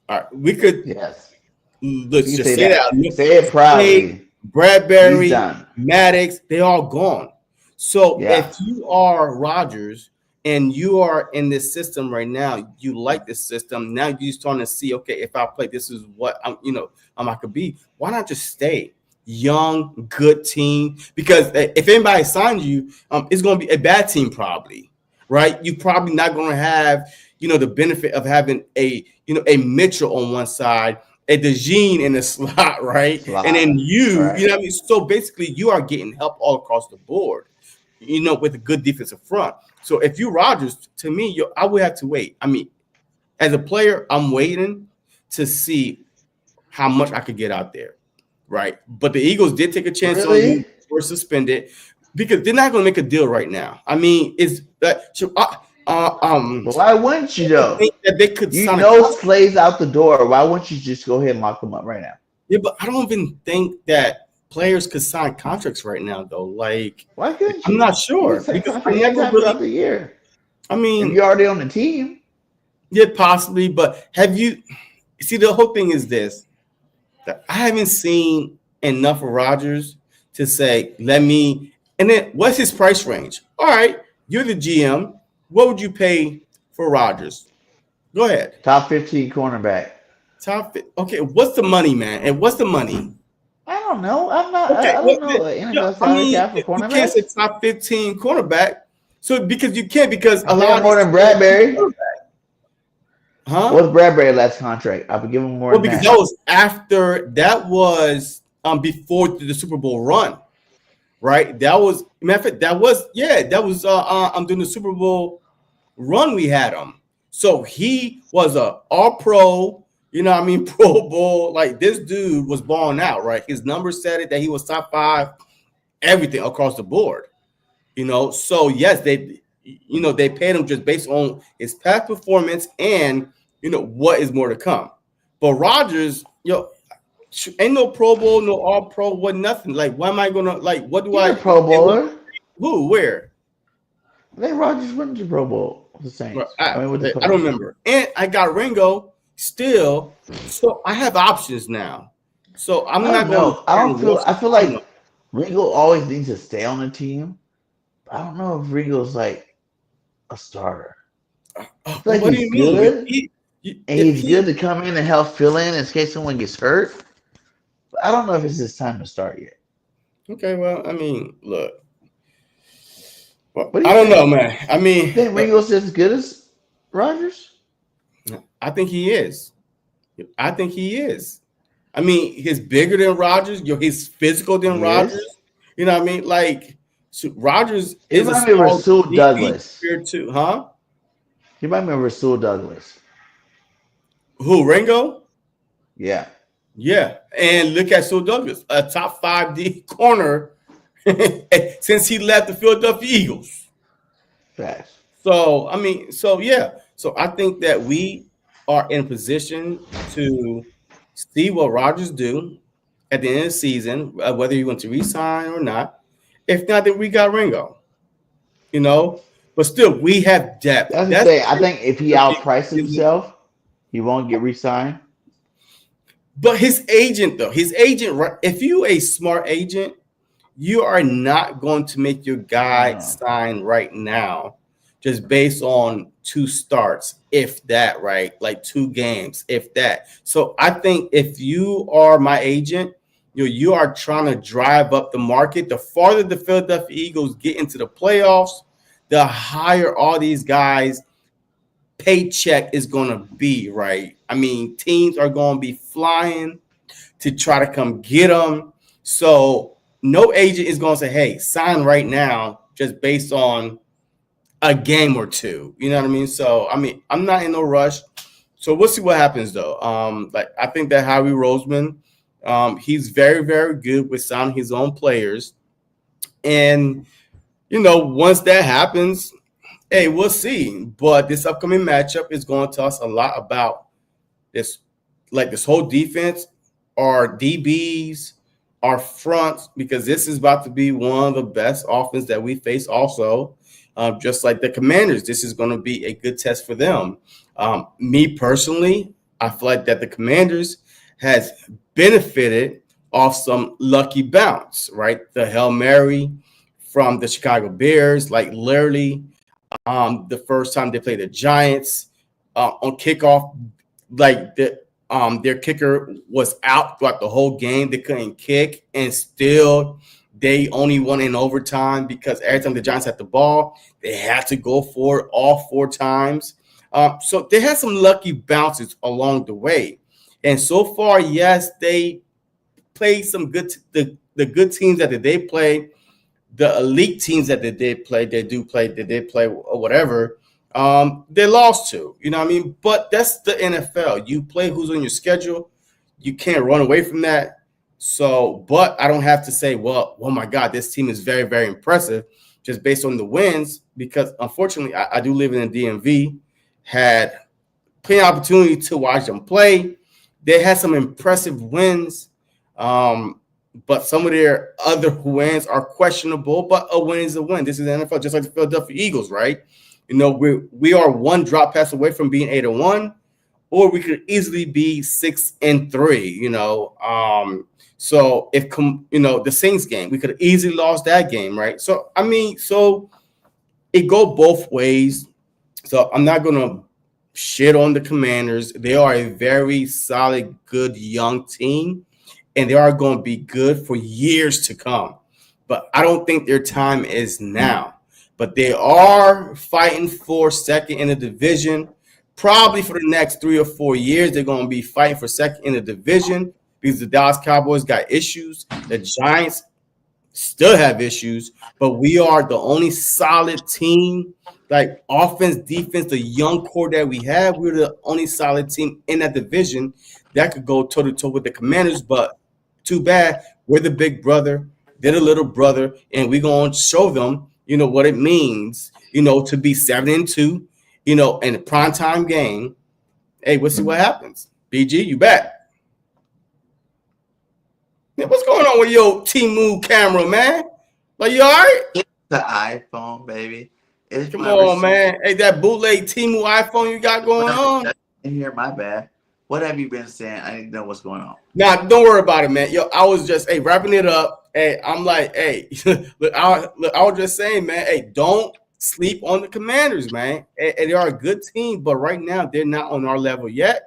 All right, we could let's just say that. Say it proudly. Bradbury, Maddox, they all gone. So if you are Rodgers and you are in this system right now, you like this system. Now you're starting to see, okay, if I play, this is what I could be. Why not just stay? Young, good team. Because if anybody signs you, it's going to be a bad team probably, right? You're probably not going to have the benefit of having a Mitchell on one side, a DeJean in the slot, right? And then you know what I mean? So basically you are getting help all across the board, with a good defensive front. So if you Rodgers, to me, I would have to wait. I mean, as a player, I'm waiting to see how much I could get out there, right? But the Eagles did take a chance on you or suspended because they're not going to make a deal right now. I mean, it's that. Why wouldn't you though? Think that they could Slay's out the door. Why wouldn't you just go ahead and lock them up right now? Yeah, but I don't even think that players could sign contracts right now though. Like, why couldn't you? I'm not sure because I never throughout the year. I mean, if you're already on the team. Yeah, possibly. But have you see the whole thing is this that I haven't seen enough of Rodgers to say, let me. And then what's his price range? All right, you're the GM. What would you pay for Rodgers? Go ahead. Top 15 cornerback. Okay, what's the money, man? And what's the money? I don't know. I'm not. Okay, I don't know. You can't say top 15 cornerback. So because you can't because a lot more than Bradbury. Huh? What's Bradbury's last contract? I would give him more. Well, because that was after that was before the Super Bowl run. Right, that was that was during the Super Bowl run we had him. So he was a All Pro, Pro Bowl. Like this dude was balling out, right? His numbers said it that he was top 5, everything across the board. So yes, they paid him just based on his past performance and what is more to come. But Rodgers, ain't no Pro Bowl, no All Pro, what nothing. Like, why am I gonna what do I Pro Bowler? Who? Where? I think Rodgers went to Pro Bowl. The Saints. I don't remember. And I got Ringo still, so I have options now. So I'm not going. I feel like Ringo always needs to stay on the team. I don't know if Ringo's like a starter. I feel like he's good. He's good to come in and help fill in case someone gets hurt. But I don't know if it's his time to start yet. Okay, well, I mean, look. Well, I don't know, man. I mean, you think Ringo's as good as Rodgers? I think he is. I mean, he's bigger than Rodgers. He's physical than Rodgers. You know what I mean? Like, so Rodgers is a Rasul Douglas here too, huh? He might be Rasul Douglas. Who, Ringo? Yeah. Yeah. And look at Rasul Douglas, a top 5 D corner since he left the Philadelphia Eagles. Facts. So, I mean, yeah. So I think that we are in position to see what Rodgers do at the end of the season, whether you want to re-sign or not. If not, then we got Ringo. But still, we have depth. I think if he outpriced himself, He won't get re-signed. But his agent, though, if you a smart agent, you are not going to make your guy sign right now just based on 2 starts, if that, right? Like 2 games, if that. So I think if you are my agent, you are trying to drive up the market. The farther the Philadelphia Eagles get into the playoffs, the higher all these guys' paycheck is going to be, right? I mean, teams are going to be flying to try to come get them. So no agent is going to say, hey, sign right now just based on a game or 2. You know what I mean? So, I mean, I'm not in no rush. So we'll see what happens, though. Like I think that Howie Roseman, he's very, very good with signing his own players. And, once that happens, hey, we'll see. But this upcoming matchup is going to tell us a lot about this whole defense, our DBs, our fronts, because this is about to be one of the best offense that we face also. Just like the Commanders, this is going to be a good test for them. Me personally, I feel like that the Commanders has benefited off some lucky bounce, right? The Hail Mary from the Chicago Bears, like literally the first time they played the Giants on kickoff, like their kicker was out throughout the whole game. They couldn't kick, and still they only won in overtime because every time the Giants had the ball, they had to go for it all 4 times. So they had some lucky bounces along the way. And so far, yes, they played some good the good teams that they play, the elite teams that they did play, or whatever. They lost to, you know what I mean? But that's the NFL. You play who's on your schedule. You can't run away from that. So, but I don't have to say, well, oh my God, this team is very, very impressive just based on the wins, because unfortunately I do live in the DMV, had plenty of opportunity to watch them play. They had some impressive wins, but some of their other wins are questionable, but a win is a win. This is the NFL, just like the Philadelphia Eagles, right? We are 1 drop pass away from being 8-1, or we could easily be 6-3, So if, the Saints game, we could have easily lost that game, right? So, I mean, so it go both ways. So I'm not going to shit on the Commanders. They are a very solid, good, young team, and they are going to be good for years to come. But I don't think their time is now. But they are fighting for second in the division. Probably for the next 3 or 4 years, they're going to be fighting for second in the division because the Dallas Cowboys got issues. The Giants still have issues, but we are the only solid team, like offense, defense, the young core that we have. We're the only solid team in that division that could go toe-to-toe with the Commanders, but too bad. We're the big brother, they're the little brother, and we're going to show them, what it means, to be 7-2, in a primetime game. Hey, we'll see what happens. BG, you back. Man, what's going on with your T-Move camera, man? Like, you all right? It's the iPhone, baby. Come on, man. Hey, that bootleg T-Move iPhone you got going on? In here, my bad. What have you been saying? I didn't know what's going on. Nah, don't worry about it, man. Yo, I was just wrapping it up. Hey, I'm like, hey, look, I was just saying, man, hey, don't sleep on the Commanders, man. Hey, they are a good team, but right now they're not on our level yet.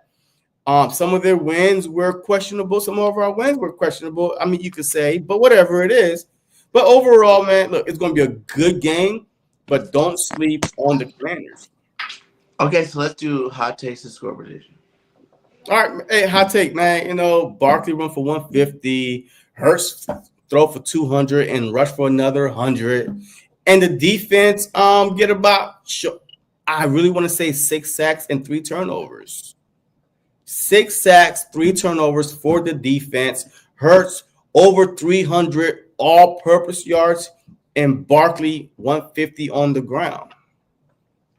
Some of their wins were questionable. Some of our wins were questionable. I mean, you could say, but whatever it is. But overall, man, look, it's going to be a good game, but don't sleep on the Commanders. Okay, so let's do hot takes and score prediction. All right, hey, hot take, man. Barkley run for 150, Hurts throw for 200, and rush for another 100. And the defense get about, I really want to say 6 sacks and 3 turnovers. 6 sacks, 3 turnovers for the defense. Hurts over 300 all-purpose yards, and Barkley 150 on the ground.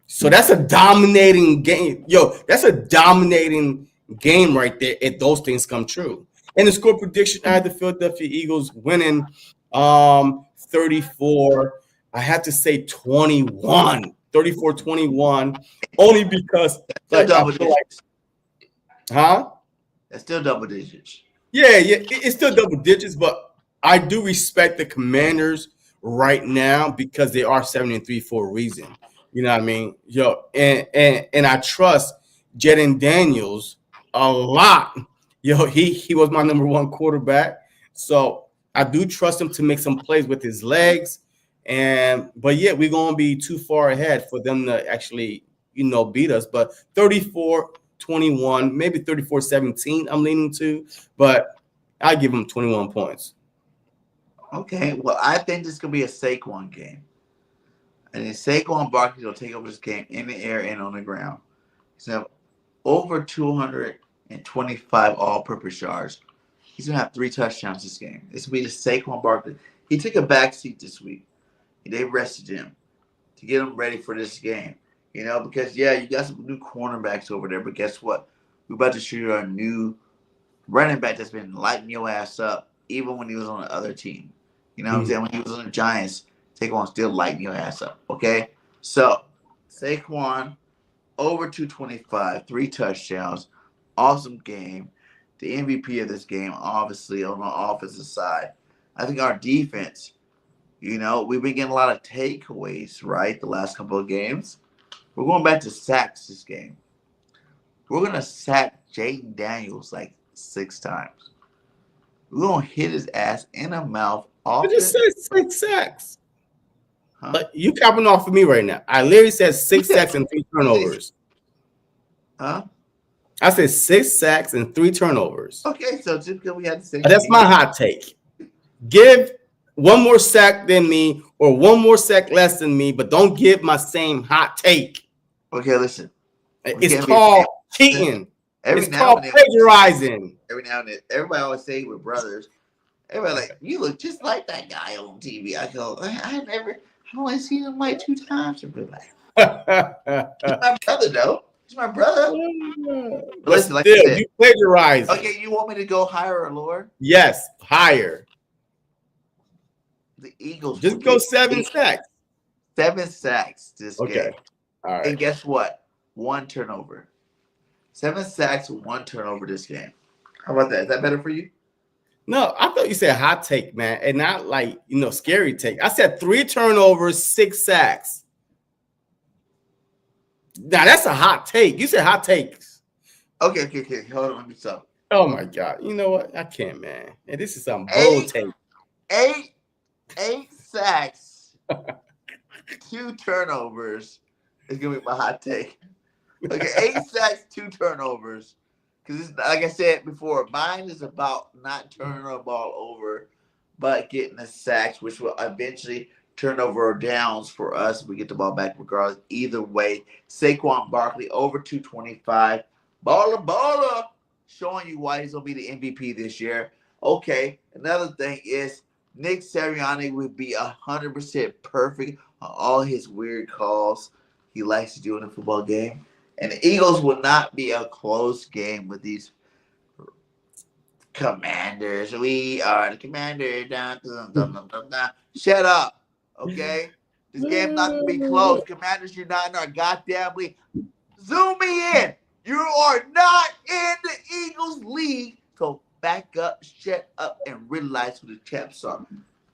So that's a dominating game. Yo, that's a dominating game right there if those things come true. And the score prediction, I had the Philadelphia Eagles winning 34. I had to say 21. 34-21, only because I feel like Huh? That's still double digits. Yeah, it's still double digits, but I do respect the Commanders right now because they are 7-3 for a reason. You know what I mean? And I trust Jaden Daniels a lot. He was my number one quarterback, so I do trust him to make some plays with his legs. But yeah, we're gonna be too far ahead for them to actually beat us. But 34-21, maybe 34-17, I'm leaning to, but I give them 21 points. Okay, well, I think this is going to be a Saquon game. And then Saquon Barkley will take over this game in the air and on the ground. He's going to have over 225 all-purpose yards. He's going to have 3 touchdowns this game. This will be the Saquon Barkley. He took a backseat this week. They rested him to get him ready for this game. Because, yeah, you got some new cornerbacks over there, but guess what? We're about to show you a new running back that's been lighting your ass up, even when he was on the other team. You know what I'm saying? When he was on the Giants, Saquon still lighting your ass up, okay? So, Saquon, over 225, 3 touchdowns, awesome game. The MVP of this game, obviously, on the offensive side. I think our defense, we've been getting a lot of takeaways, right, the last couple of games. We're going back to sacks this game. We're going to sack Jaden Daniels like 6 times. We're going to hit his ass in the mouth. I just said 6 sacks. Huh? But you capping off of me right now. I literally said 6 sacks and 3 turnovers. Huh? I said 6 sacks and 3 turnovers. Okay, so just because we had the same. That's my hot take. Give one more sack than me or one more sack less than me, but don't give my same hot take. Okay, listen. It's called cheating. It's called plagiarizing. Every now and then, everybody always say we're brothers. Everybody like, you look just like that guy on TV. I go, I've only seen him like 2 times in real life. He's my brother, though. He's my brother. But listen, like still, you plagiarize. Okay, you want me to go higher or lower? Yes, higher. The Eagles just go 7 sacks. 7 sacks this game. All right. And guess what? 1 turnover. 7 sacks, 1 turnover this game. How about that? Is that better for you? No, I thought you said hot take, man, and not like scary take. I said 3 turnovers, 6 sacks. Now that's a hot take. You said hot takes. Okay. Hold on, let me stop. Oh my God! You know what? I can't, man. And this is some bold take. 8 sacks, 2 turnovers is gonna be my hot take. Okay, 8 sacks, 2 turnovers. Because like I said before, mine is about not turning the ball over, but getting the sacks, which will eventually turn over downs for us if we get the ball back regardless. Either way, Saquon Barkley over 225. Baller, showing you why he's going to be the MVP this year. Okay, another thing is Nick Sirianni would be 100% perfect on all his weird calls he likes to do in a football game. And the Eagles will not be a close game with these Commanders. We are the Commanders. Shut up, okay? This game's not going to be close. Commanders, you're not in our goddamn league. Zoom me in. You are not in the Eagles league. So back up, shut up, and realize who the champs are.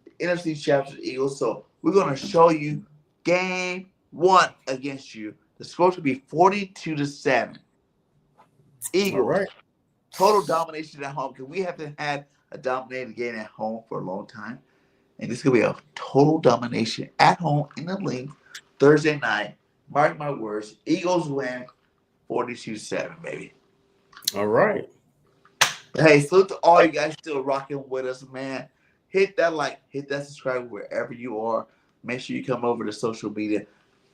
The NFC champs are the Eagles. So we're going to show you game 1 against you. The score should be 42-7. Eagles. Right. Total domination at home because we haven't had a dominated game at home for a long time. And this is going to be a total domination at home in the league Thursday night. Mark my words. Eagles win 42-7, baby. All right. Hey, salute to all you guys still rocking with us, man. Hit that like, hit that subscribe wherever you are. Make sure you come over to social media,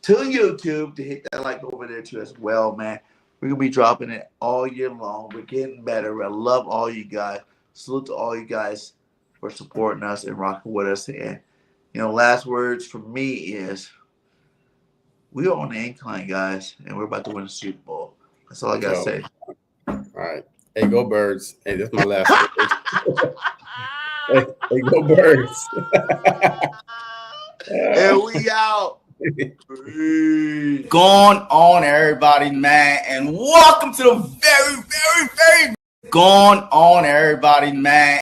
to YouTube, to hit that like over there too as well, man. We're going to be dropping it all year long. We're getting better. I love all you guys. Salute to all you guys for supporting us and rocking with us. And, last words from me is we are on the incline, guys, and we're about to win the Super Bowl. That's all I got to say. All right. Hey, go Birds. Hey, that's my last word. hey, go Birds. And we out. Going on, everybody, man, and welcome to the very going on, everybody, man.